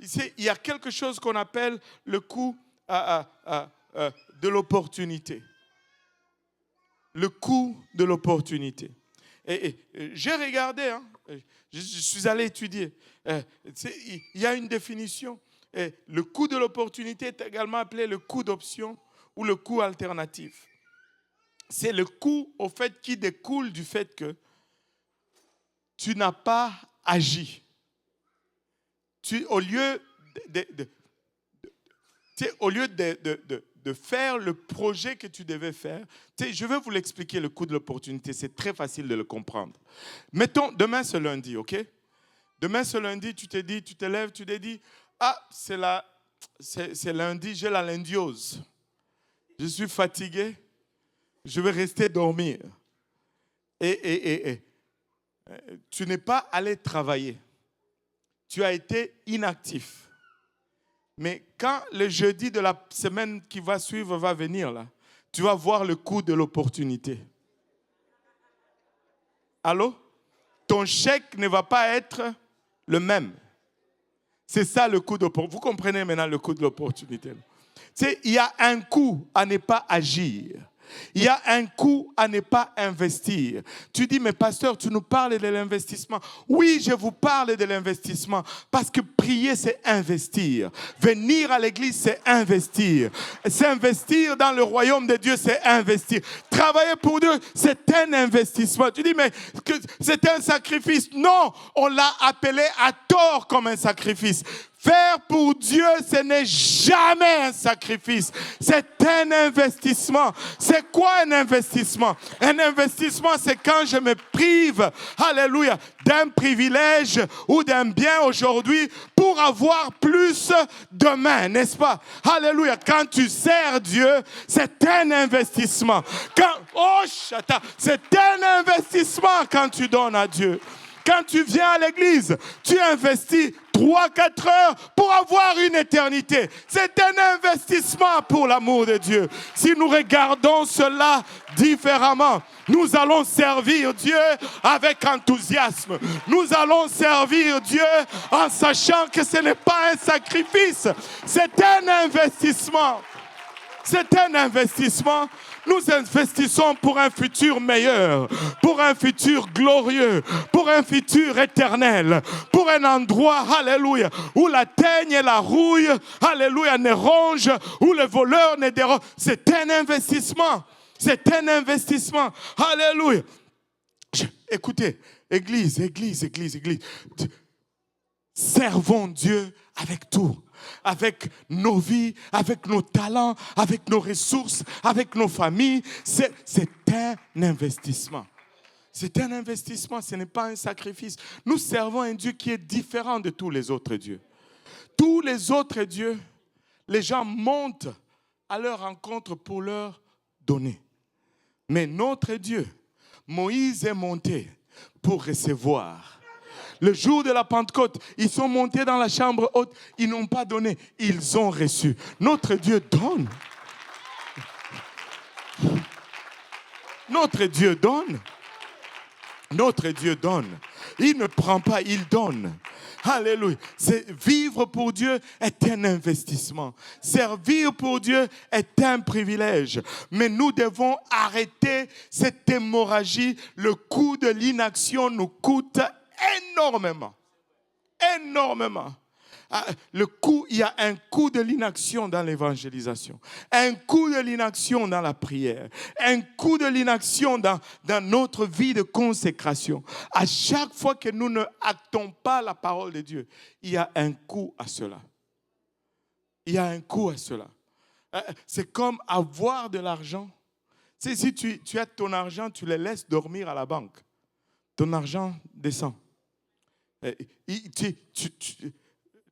il y a quelque chose qu'on appelle le coût de l'opportunité. Le coût de l'opportunité. Et j'ai regardé, hein, je suis allé étudier. Il y a une définition. Le coût de l'opportunité est également appelé le coût d'option ou le coût alternatif. C'est le coût au fait qui découle du fait que tu n'as pas agi. Au lieu de faire le projet que tu devais faire, je vais vous l'expliquer, le coût de l'opportunité, c'est très facile de le comprendre. Mettons, demain c'est lundi, ok? Demain c'est lundi, tu te lèves, tu te dis, c'est lundi, j'ai la lundiose. Je suis fatigué, je vais rester dormir. Et tu n'es pas allé travailler. Tu as été inactif. Mais quand le jeudi de la semaine qui va suivre va venir, là, tu vas voir le coût de l'opportunité. Allô? Ton chèque ne va pas être le même. C'est ça le coût d'opportunité. Vous comprenez maintenant le coût de l'opportunité. Tu sais, il y a un coût à ne pas agir. Il y a un coût à ne pas investir. Tu dis, mais pasteur, tu nous parles de l'investissement. Oui, je vous parle de l'investissement parce que prier, c'est investir. Venir à l'église, c'est investir. S'investir dans le royaume de Dieu, c'est investir. Travailler pour Dieu, c'est un investissement. Tu dis, mais c'est un sacrifice. Non, on l'a appelé à tort comme un sacrifice. Faire pour Dieu, ce n'est jamais un sacrifice. C'est un investissement. C'est quoi un investissement? Un investissement, c'est quand je me prive, alléluia, d'un privilège ou d'un bien aujourd'hui pour avoir plus demain, n'est-ce pas? Alléluia. Quand tu sers Dieu, c'est un investissement. C'est un investissement quand tu donnes à Dieu. Quand tu viens à l'église, tu investis 3-4 heures pour avoir une éternité. C'est un investissement pour l'amour de Dieu. Si nous regardons cela différemment, nous allons servir Dieu avec enthousiasme. Nous allons servir Dieu en sachant que ce n'est pas un sacrifice, c'est un investissement. C'est un investissement. Nous investissons pour un futur meilleur, pour un futur glorieux, pour un futur éternel, pour un endroit, alléluia, où la teigne et la rouille, alléluia, ne rongent, où le voleur ne déroge. C'est un investissement. C'est un investissement. Alléluia. Écoutez, Église. Servons Dieu avec tout. Avec nos vies, avec nos talents, avec nos ressources, avec nos familles. C'est un investissement. C'est un investissement, ce n'est pas un sacrifice. Nous servons un Dieu qui est différent de tous les autres dieux. Tous les autres dieux, les gens montent à leur rencontre pour leur donner. Mais notre Dieu, Moïse est monté pour recevoir. Le jour de la Pentecôte, ils sont montés dans la chambre haute. Ils n'ont pas donné, ils ont reçu. Notre Dieu donne. Notre Dieu donne. Notre Dieu donne. Il ne prend pas, il donne. Alléluia. Vivre pour Dieu est un investissement. Servir pour Dieu est un privilège. Mais nous devons arrêter cette hémorragie. Le coût de l'inaction nous coûte énormément. Énormément. Il y a un coût de l'inaction dans l'évangélisation, un coût de l'inaction dans la prière, un coût de l'inaction dans notre vie de consécration. À chaque fois que nous ne actons pas la parole de Dieu, il y a un coût à cela. Il y a un coût à cela. C'est comme avoir de l'argent. Si tu as ton argent, tu le laisses dormir à la banque. Ton argent descend.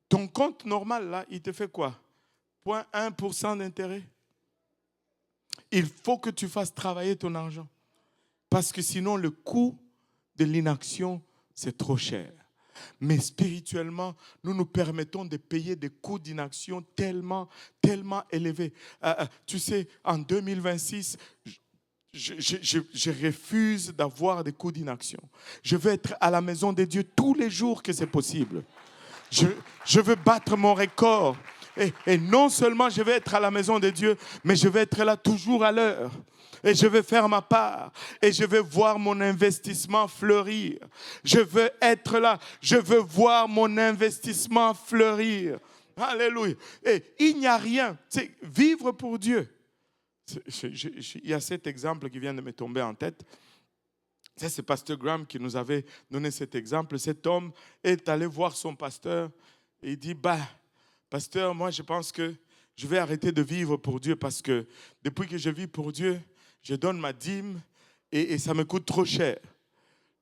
Ton compte normal, là, il te fait quoi? 0,1% d'intérêt. Il faut que tu fasses travailler ton argent. Parce que sinon, le coût de l'inaction, c'est trop cher. Mais spirituellement, nous nous permettons de payer des coûts d'inaction tellement élevés. Tu sais, en 2026, je refuse d'avoir des coups d'inaction. Je veux être à la maison de Dieu tous les jours que c'est possible. Je veux battre mon record. Et non seulement je vais être à la maison de Dieu, mais je vais être là toujours à l'heure. Et je vais faire ma part. Et je vais voir mon investissement fleurir. Je veux être là. Je veux voir mon investissement fleurir. Alléluia. Et il n'y a rien. C'est vivre pour Dieu. Il y a cet exemple qui vient de me tomber en tête. C'est Pasteur Graham qui nous avait donné cet exemple. Cet homme est allé voir son pasteur et il dit, pasteur, moi je pense que je vais arrêter de vivre pour Dieu parce que depuis que je vis pour Dieu, je donne ma dîme et ça me coûte trop cher.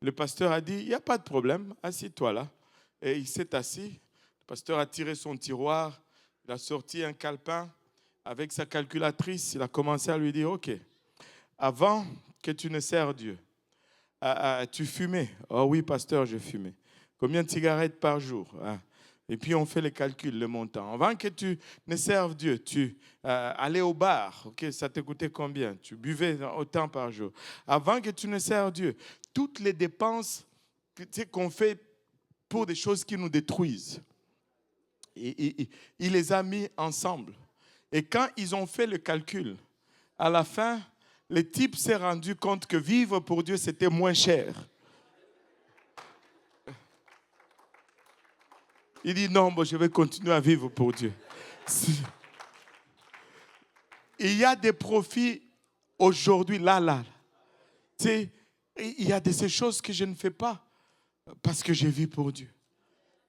Le pasteur a dit, il n'y a pas de problème, assis-toi là. Et il s'est assis. Le pasteur a tiré son tiroir, il a sorti un calepin. Avec sa calculatrice, il a commencé à lui dire, OK, avant que tu ne sers Dieu, tu fumais? Oh oui, pasteur, je fumais. Combien de cigarettes par jour? Et puis, on fait les calculs, le montant. Avant que tu ne serves Dieu, tu allais au bar, ok, ça te coûtait combien? Tu buvais autant par jour. Avant que tu ne serves Dieu, toutes les dépenses qu'on fait pour des choses qui nous détruisent, il les a mis ensemble. Et quand ils ont fait le calcul, à la fin, le type s'est rendu compte que vivre pour Dieu, c'était moins cher. Il dit non, je vais continuer à vivre pour Dieu. Il y a des profits aujourd'hui, là. Tu sais, il y a de ces choses que je ne fais pas parce que je vis pour Dieu.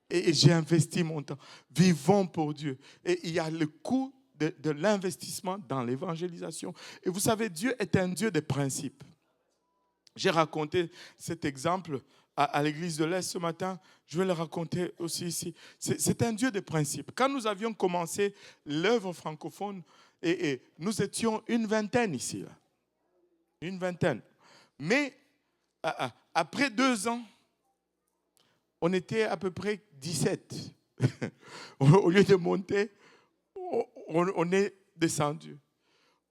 Et j'ai investi mon temps. Vivons pour Dieu. Et il y a le coût de l'investissement dans l'évangélisation. Et vous savez, Dieu est un Dieu de principes. J'ai raconté cet exemple à l'église de l'Est ce matin. Je vais le raconter aussi ici. C'est un Dieu de principes. Quand nous avions commencé l'œuvre francophone, et nous étions une vingtaine ici. Là. Une vingtaine. Mais après 2 ans, on était à peu près 17. Au lieu de monter, on est descendu.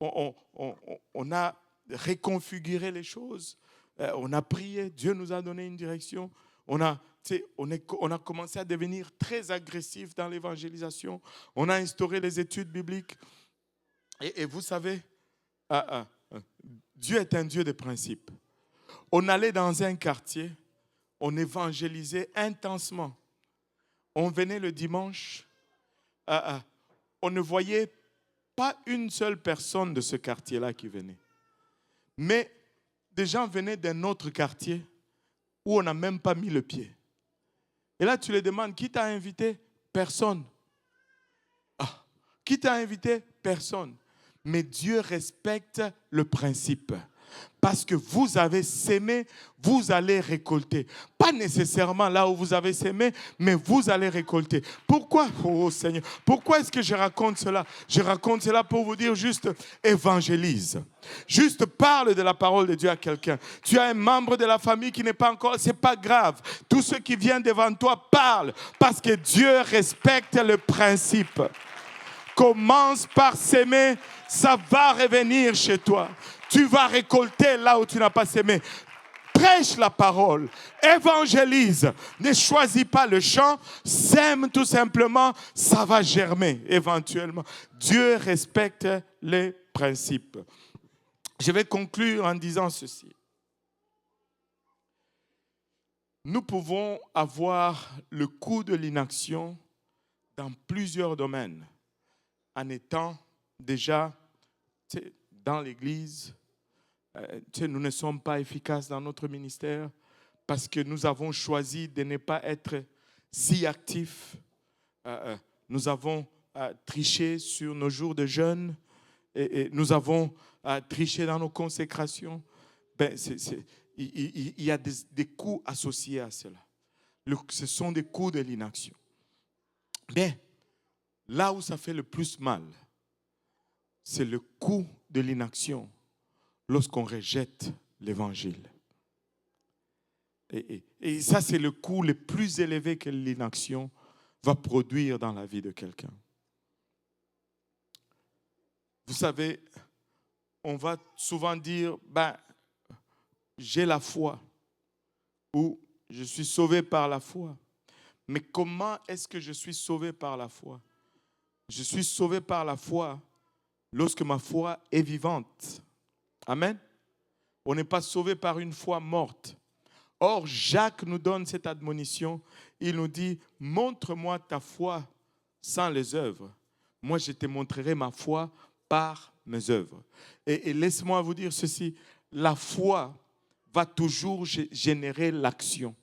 On a réconfiguré les choses. On a prié. Dieu nous a donné une direction. On a commencé à devenir très agressif dans l'évangélisation. On a instauré les études bibliques. Et vous savez, Dieu est un Dieu de principes. On allait dans un quartier, on évangélisait intensement. On venait le dimanche, on ne voyait pas une seule personne de ce quartier-là qui venait. Mais des gens venaient d'un autre quartier où on n'a même pas mis le pied. Et là, tu les demandes, qui t'a invité? Personne. Qui t'a invité? Personne. Mais Dieu respecte le principe. Parce que vous avez sémé, vous allez récolter. Pas nécessairement là où vous avez sémé, mais vous allez récolter. Pourquoi? Oh Seigneur, pourquoi est-ce que je raconte cela? Je raconte cela pour vous dire juste évangélise. Juste parle de la parole de Dieu à quelqu'un. Tu as un membre de la famille qui n'est pas encore, c'est pas grave. Tous ceux qui viennent devant toi parlent parce que Dieu respecte le principe. Commence par s'aimer, ça va revenir chez toi. Tu vas récolter là où tu n'as pas sémé. Prêche la parole, évangélise. Ne choisis pas le champ, sème tout simplement, ça va germer éventuellement. Dieu respecte les principes. Je vais conclure en disant ceci. Nous pouvons avoir le coût de l'inaction dans plusieurs domaines. En étant déjà dans l'Église, nous ne sommes pas efficaces dans notre ministère parce que nous avons choisi de ne pas être si actifs. Nous avons triché sur nos jours de jeûne et nous avons triché dans nos consécrations. Il y a des coûts associés à cela. Ce sont des coûts de l'inaction. Mais là où ça fait le plus mal, c'est le coût de l'inaction lorsqu'on rejette l'évangile. Et ça, c'est le coût le plus élevé que l'inaction va produire dans la vie de quelqu'un. Vous savez, on va souvent dire, j'ai la foi ou je suis sauvé par la foi. Mais comment est-ce que je suis sauvé par la foi? Je suis sauvé par la foi lorsque ma foi est vivante. Amen. On n'est pas sauvé par une foi morte. Or, Jacques nous donne cette admonition. Il nous dit, montre-moi ta foi sans les œuvres. Moi, je te montrerai ma foi par mes œuvres. Et laisse-moi vous dire ceci, la foi va toujours générer l'action.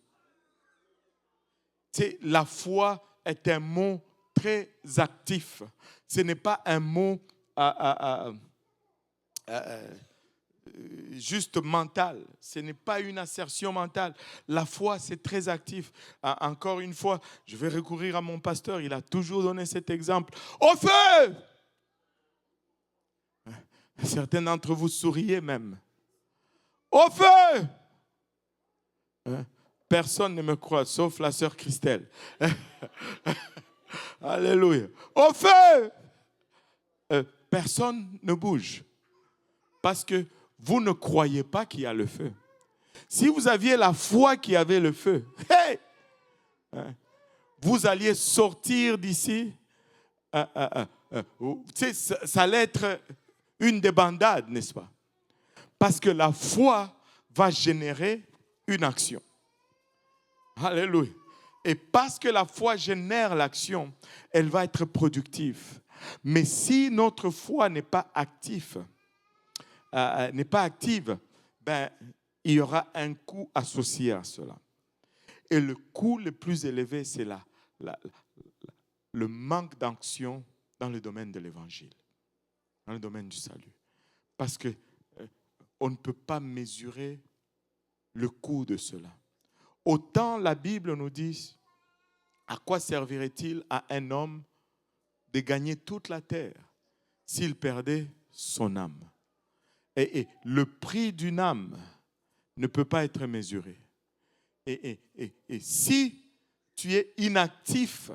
La foi est un mot très actif. Ce n'est pas un mot juste mental. Ce n'est pas une assertion mentale. La foi, c'est très actif. Encore une fois, je vais recourir à mon pasteur. Il a toujours donné cet exemple. Au feu! Certains d'entre vous souriez même. Au feu! Personne ne me croit, sauf la sœur Christelle. Alléluia. Au feu! Personne ne bouge. Parce que vous ne croyez pas qu'il y a le feu. Si vous aviez la foi qui avait le feu, hey! Vous alliez sortir d'ici. Ça allait être une débandade, n'est-ce pas? Parce que la foi va générer une action. Alléluia. Et parce que la foi génère l'action, elle va être productive. Mais si notre foi n'est pas active, ben, il y aura un coût associé à cela. Et le coût le plus élevé, c'est le manque d'action dans le domaine de l'évangile, dans le domaine du salut. Parce que on ne peut pas mesurer le coût de cela. Autant la Bible nous dit, à quoi servirait-il à un homme de gagner toute la terre s'il perdait son âme? Et le prix d'une âme ne peut pas être mesuré. Et si tu es inactif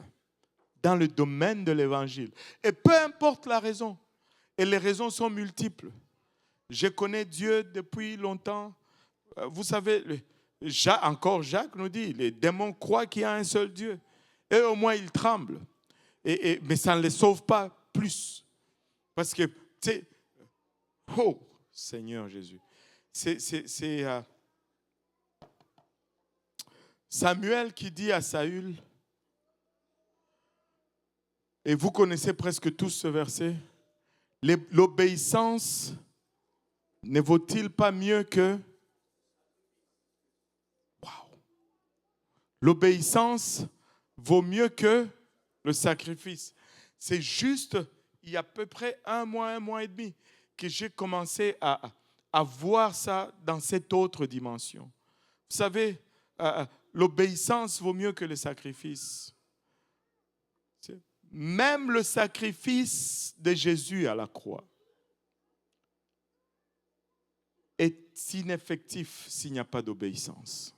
dans le domaine de l'évangile, et peu importe la raison, et les raisons sont multiples. Je connais Dieu depuis longtemps. Vous savez, Jacques nous dit, les démons croient qu'il y a un seul Dieu. Et au moins, ils tremblent. Mais ça ne les sauve pas plus. Parce que, tu sais, oh, Seigneur Jésus, c'est Samuel qui dit à Saül, et vous connaissez presque tous ce verset, l'obéissance ne vaut-il pas mieux que... Wow. L'obéissance vaut mieux que le sacrifice. C'est juste, il y a à peu près un mois et demi, que j'ai commencé à voir ça dans cette autre dimension. Vous savez, l'obéissance vaut mieux que le sacrifice. Même le sacrifice de Jésus à la croix est ineffectif s'il n'y a pas d'obéissance.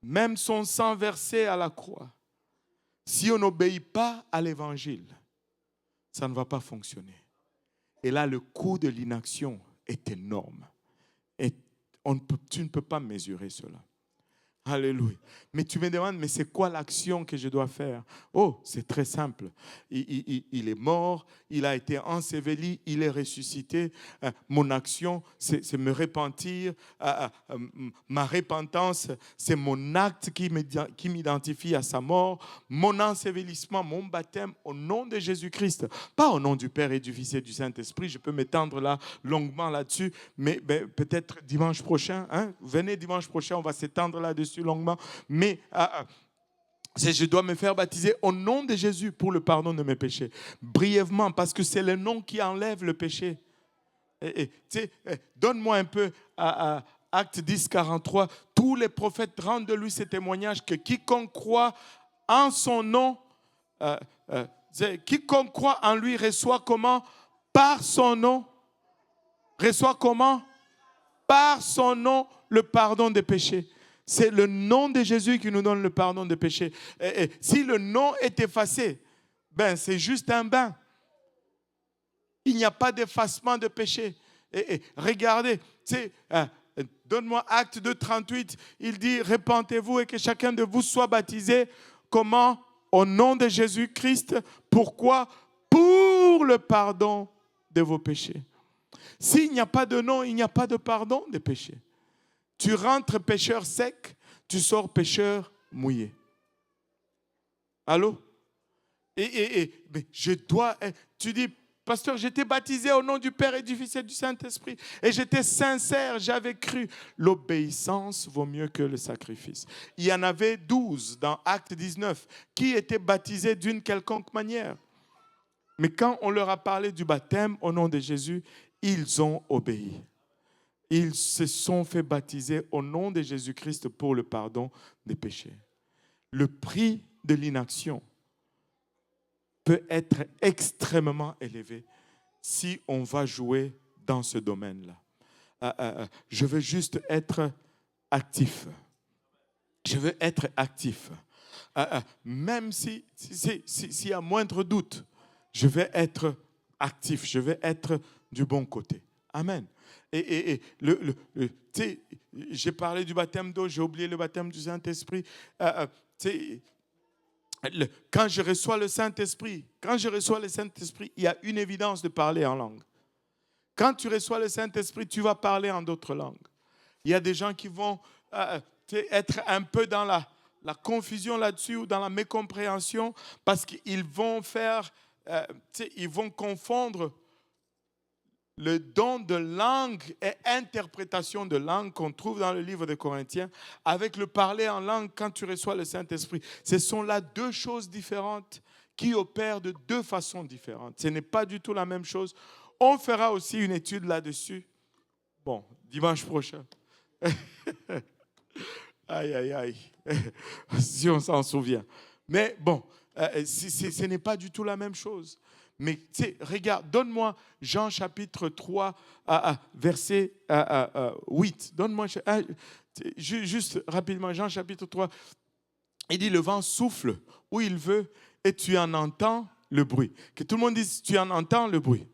Même son sang versé à la croix, si on n'obéit pas à l'évangile, ça ne va pas fonctionner. Et là, le coût de l'inaction est énorme. Et tu ne peux pas mesurer cela. Alléluia. Mais tu me demandes, mais c'est quoi l'action que je dois faire? Oh, c'est très simple. Il est mort, il a été enseveli, il est ressuscité. Mon action, c'est me repentir. Ma repentance, c'est mon acte qui m'identifie à sa mort. Mon ensevelissement, mon baptême, au nom de Jésus-Christ. Pas au nom du Père et du Fils et du Saint-Esprit. Je peux m'étendre là longuement là-dessus, mais peut-être dimanche prochain. Venez dimanche prochain, on va s'étendre là-dessus longuement, mais je dois me faire baptiser au nom de Jésus pour le pardon de mes péchés. Brièvement, parce que c'est le nom qui enlève le péché. Donne-moi un peu Acte 10, 43. Tous les prophètes rendent de lui ce témoignage que quiconque croit en son nom, quiconque croit en lui reçoit comment? Par son nom. Reçoit comment? Par son nom le pardon des péchés. C'est le nom de Jésus qui nous donne le pardon des péchés. Et si le nom est effacé, c'est juste un bain. Il n'y a pas d'effacement de péché. Et regardez, donne-moi Acte 2, 38. Il dit, repentez-vous et que chacun de vous soit baptisé. Comment? Au nom de Jésus-Christ. Pourquoi? Pour le pardon de vos péchés. S'il n'y a pas de nom, il n'y a pas de pardon des péchés. Tu rentres pécheur sec, tu sors pécheur mouillé. Allô? Mais je dois... Tu dis, pasteur, j'étais baptisé au nom du Père et du Fils et du Saint-Esprit. Et j'étais sincère, j'avais cru. L'obéissance vaut mieux que le sacrifice. Il y en avait 12 dans Acte 19 qui étaient baptisés d'une quelconque manière. Mais quand on leur a parlé du baptême au nom de Jésus, ils ont obéi. Ils se sont fait baptiser au nom de Jésus-Christ pour le pardon des péchés. Le prix de l'inaction peut être extrêmement élevé si on va jouer dans ce domaine-là. Je veux juste être actif. Je veux être actif. Même s'il y a moindre doute, je vais être actif. Je vais être du bon côté. Amen. Et tu sais, j'ai parlé du baptême d'eau, j'ai oublié le baptême du Saint-Esprit. Tu sais, quand je reçois le Saint-Esprit, il y a une évidence de parler en langue. Quand tu reçois le Saint-Esprit, tu vas parler en d'autres langues. Il y a des gens qui vont être un peu dans la confusion là-dessus ou dans la mécompréhension parce qu'ils vont ils vont confondre le don de langue et interprétation de langue qu'on trouve dans le livre de Corinthiens avec le parler en langue quand tu reçois le Saint-Esprit. Ce sont là deux choses différentes qui opèrent de deux façons différentes. Ce n'est pas du tout la même chose. On fera aussi une étude là-dessus. Bon, dimanche prochain. Aïe, aïe, aïe. Si on s'en souvient. Mais bon, ce n'est pas du tout la même chose. Mais regarde, donne-moi Jean chapitre 3, verset 8. Donne-moi, juste rapidement, Jean chapitre 3. Il dit, le vent souffle où il veut et tu en entends le bruit. Que tout le monde dise, tu en entends le bruit.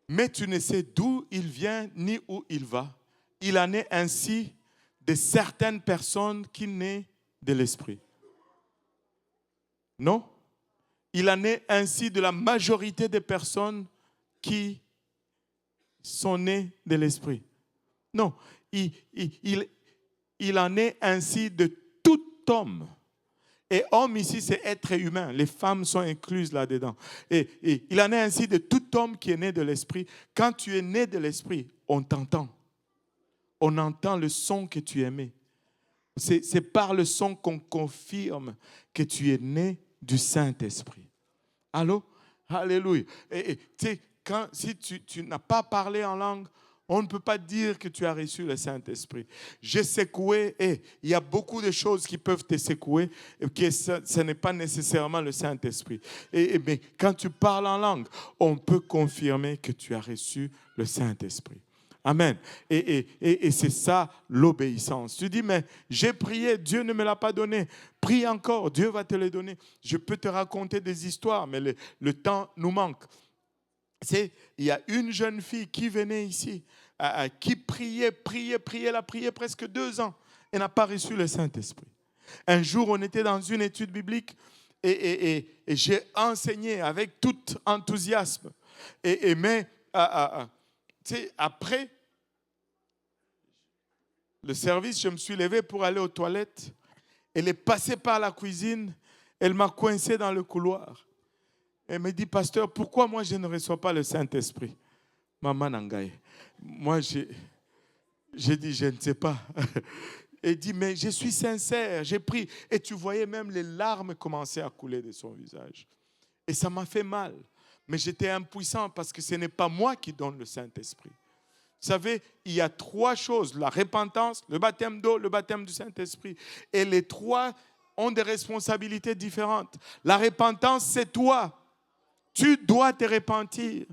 Mais tu ne sais d'où il vient ni où il va. Il en est ainsi de certaines personnes qui naissent de l'esprit. Non? Il en est ainsi de la majorité des personnes qui sont nées de l'esprit. Non, il en est ainsi de tout homme. Et homme ici, c'est être humain. Les femmes sont incluses là-dedans. Et il en est ainsi de tout homme qui est né de l'esprit. Quand tu es né de l'esprit, on t'entend. On entend le son que tu aimais. C'est par le son qu'on confirme que tu es né du Saint-Esprit. Allô? Alléluia. Et tu sais, si tu n'as pas parlé en langue, on ne peut pas dire que tu as reçu le Saint-Esprit. J'ai secoué, et il y a beaucoup de choses qui peuvent te secouer, et que ce n'est pas nécessairement le Saint-Esprit. Mais quand tu parles en langue, on peut confirmer que tu as reçu le Saint-Esprit. Amen. Et c'est ça l'obéissance. Tu dis, mais j'ai prié, Dieu ne me l'a pas donné. Prie encore, Dieu va te le donner. Je peux te raconter des histoires, mais le temps nous manque. Il y a une jeune fille qui venait ici, qui priait, elle a prié presque 2 ans et n'a pas reçu le Saint-Esprit. Un jour, on était dans une étude biblique et j'ai enseigné avec tout enthousiasme. Mais après le service, je me suis levé pour aller aux toilettes. Elle est passée par la cuisine. Elle m'a coincé dans le couloir. Elle me dit, pasteur, pourquoi moi je ne reçois pas le Saint-Esprit? Maman Nangaye. Moi, j'ai dit, je ne sais pas. Elle dit, mais je suis sincère, j'ai pris. Et tu voyais même les larmes commencer à couler de son visage. Et ça m'a fait mal. Mais j'étais impuissant parce que ce n'est pas moi qui donne le Saint-Esprit. Vous savez, il y a 3 choses, la repentance, le baptême d'eau, le baptême du Saint-Esprit. Et les 3 ont des responsabilités différentes. La repentance, c'est toi. Tu dois te repentir.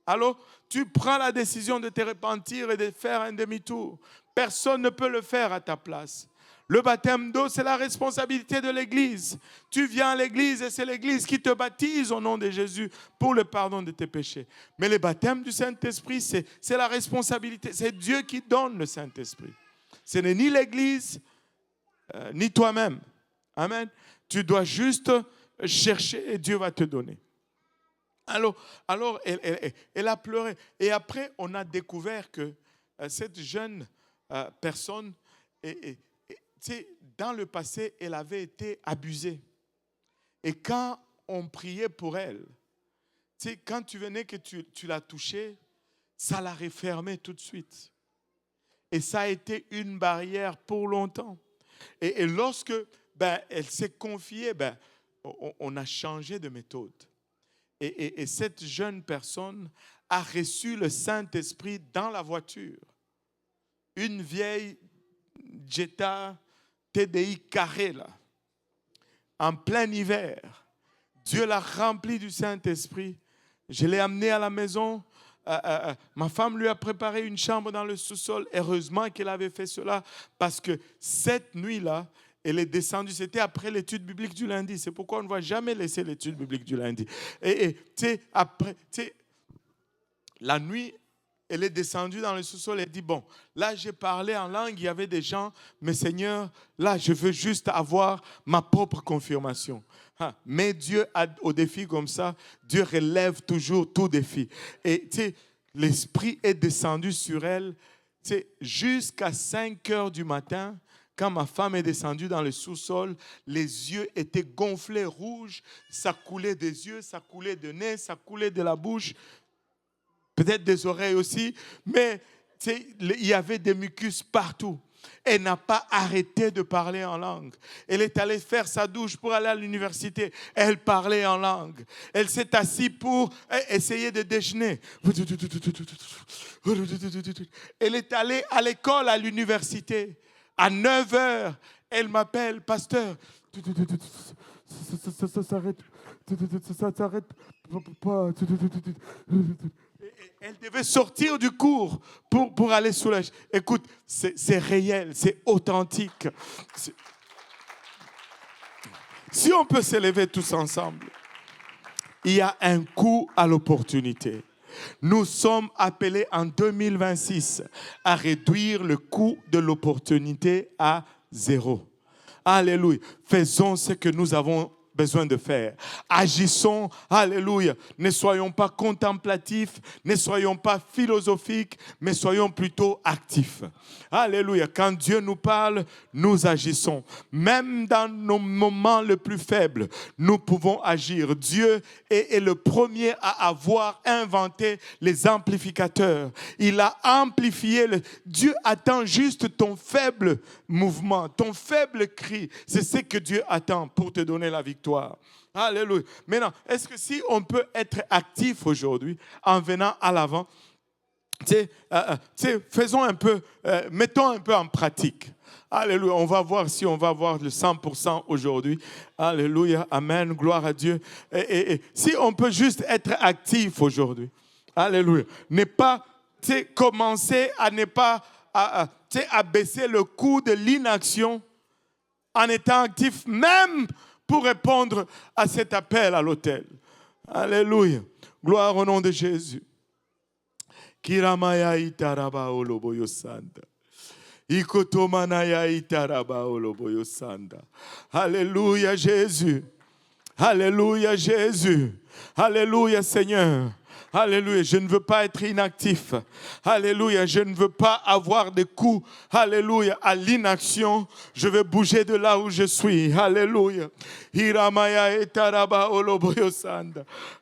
Alors, tu prends la décision de te repentir et de faire un demi-tour. Personne ne peut le faire à ta place. Le baptême d'eau, c'est la responsabilité de l'Église. Tu viens à l'Église et c'est l'Église qui te baptise au nom de Jésus pour le pardon de tes péchés. Mais le baptême du Saint-Esprit, c'est la responsabilité. C'est Dieu qui donne le Saint-Esprit. Ce n'est ni l'Église, ni toi-même. Amen. Tu dois juste chercher et Dieu va te donner. Alors elle a pleuré. Et après, on a découvert que cette jeune personne, dans le passé, elle avait été abusée. Et quand on priait pour elle, quand tu venais que tu l'as touchée, ça la refermait tout de suite. Et ça a été une barrière pour longtemps. Et lorsque elle s'est confiée, on a changé de méthode. Et cette jeune personne a reçu le Saint-Esprit dans la voiture. Une vieille Jetta TDI carrée, là, en plein hiver. Dieu l'a remplie du Saint-Esprit. Je l'ai amenée à la maison. ma femme lui a préparé une chambre dans le sous-sol. Heureusement qu'elle avait fait cela parce que cette nuit-là, elle est descendue. C'était après l'étude biblique du lundi. C'est pourquoi on ne va jamais laisser l'étude biblique du lundi. Et tu sais, après, tu sais, la nuit, elle est descendue dans le sous-sol et dit, bon, là j'ai parlé en langue, il y avait des gens, mais Seigneur, là je veux juste avoir ma propre confirmation. Mais Dieu, au défi comme ça, Dieu relève toujours tout défi. Et tu sais, l'Esprit est descendu sur elle, tu sais, jusqu'à 5 heures du matin. Quand ma femme est descendue dans le sous-sol, les yeux étaient gonflés rouges, ça coulait des yeux, ça coulait de nez, ça coulait de la bouche, peut-être des oreilles aussi, mais il y avait des mucus partout. Elle n'a pas arrêté de parler en langue. Elle est allée faire sa douche pour aller à l'université. Elle parlait en langue. Elle s'est assise pour essayer de déjeuner. Elle est allée à l'école, à l'université. À 9 heures, elle m'appelle, pasteur. Ça s'arrête. Ça s'arrête pas. Elle devait sortir du cours pour aller sous la... Écoute, c'est réel, c'est authentique. Si on peut s'élever tous ensemble, il y a un coût à l'opportunité. Nous sommes appelés en 2026 à réduire le coût de l'opportunité à 0. Alléluia. Faisons ce que nous avons besoin de faire. Agissons, alléluia. Ne soyons pas contemplatifs, ne soyons pas philosophiques, mais soyons plutôt actifs. Alléluia. Quand Dieu nous parle, nous agissons. Même dans nos moments les plus faibles, nous pouvons agir. Dieu est le premier à avoir inventé les amplificateurs. Il a amplifié. Dieu attend juste ton faible mouvement, ton faible cri. C'est ce que Dieu attend pour te donner la victoire. Alléluia. Maintenant, est-ce que si on peut être actif aujourd'hui en venant à l'avant, faisons un peu, mettons un peu en pratique. Alléluia. On va voir si on va avoir le 100% aujourd'hui. Alléluia. Amen. Gloire à Dieu. Et si on peut juste être actif aujourd'hui. Alléluia. Ne pas commencer à ne pas à baisser le coût de l'inaction en étant actif, même pour répondre à cet appel à l'autel. Alléluia. Gloire au nom de Jésus. Kiramaya itaraba oloboyo sanda. Ikotomanaya itaraba oloboyo sanda. Alléluia Jésus. Alléluia Jésus. Alléluia Seigneur. Alléluia, je ne veux pas être inactif. Alléluia, je ne veux pas avoir de coups. Alléluia, à l'inaction. Je veux bouger de là où je suis. Alléluia.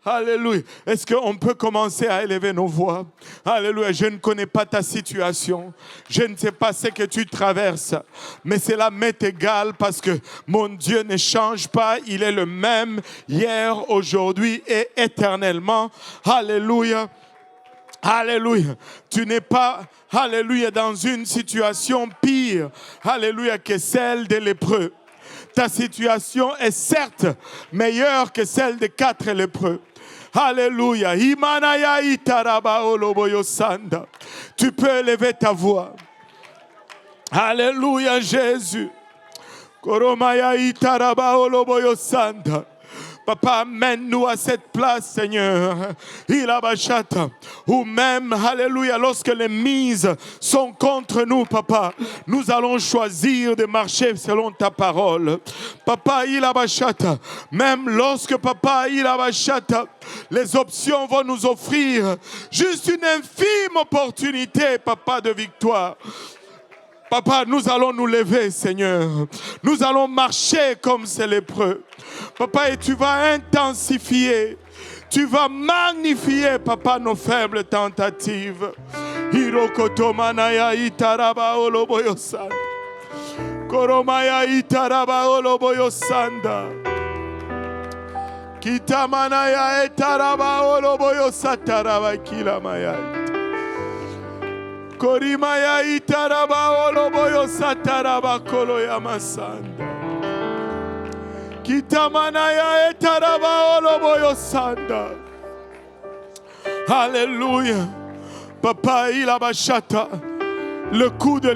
Alléluia. Est-ce qu'on peut commencer à élever nos voix? Alléluia, je ne connais pas ta situation. Je ne sais pas ce que tu traverses. Mais cela m'est égal parce que mon Dieu ne change pas. Il est le même hier, aujourd'hui et éternellement. Alléluia. Alléluia. Tu n'es pas, alléluia, dans une situation pire, alléluia, que celle des lépreux. Ta situation est certes meilleure que celle des 4 lépreux. Alléluia. Imanaya itaraba oloboyo sanda. Tu peux élever ta voix. Alléluia Jésus. Koromaya itaraba oloboyo sanda. Papa, amène-nous à cette place, Seigneur, où même, alléluia, lorsque les mises sont contre nous, Papa, nous allons choisir de marcher selon ta parole. Papa, même lorsque, Papa, les options vont nous offrir juste une infime opportunité, Papa, de victoire. Papa, nous allons nous lever, Seigneur. Nous allons marcher comme ces lépreux. Papa, et tu vas intensifier, tu vas magnifier, Papa, nos faibles tentatives. Hirokotomanaya itaraba oloboyo sanda. Koromaya itaraba oloboyo sanda. Kitamanaya itaraba oloboyo sataraba kilamaya. Korimaya itaraba oloboyo sataraba koloya masanda. Kitamanaya etaraba oloboyo sanda. Alléluia. Papa, il a bachata. Le coup de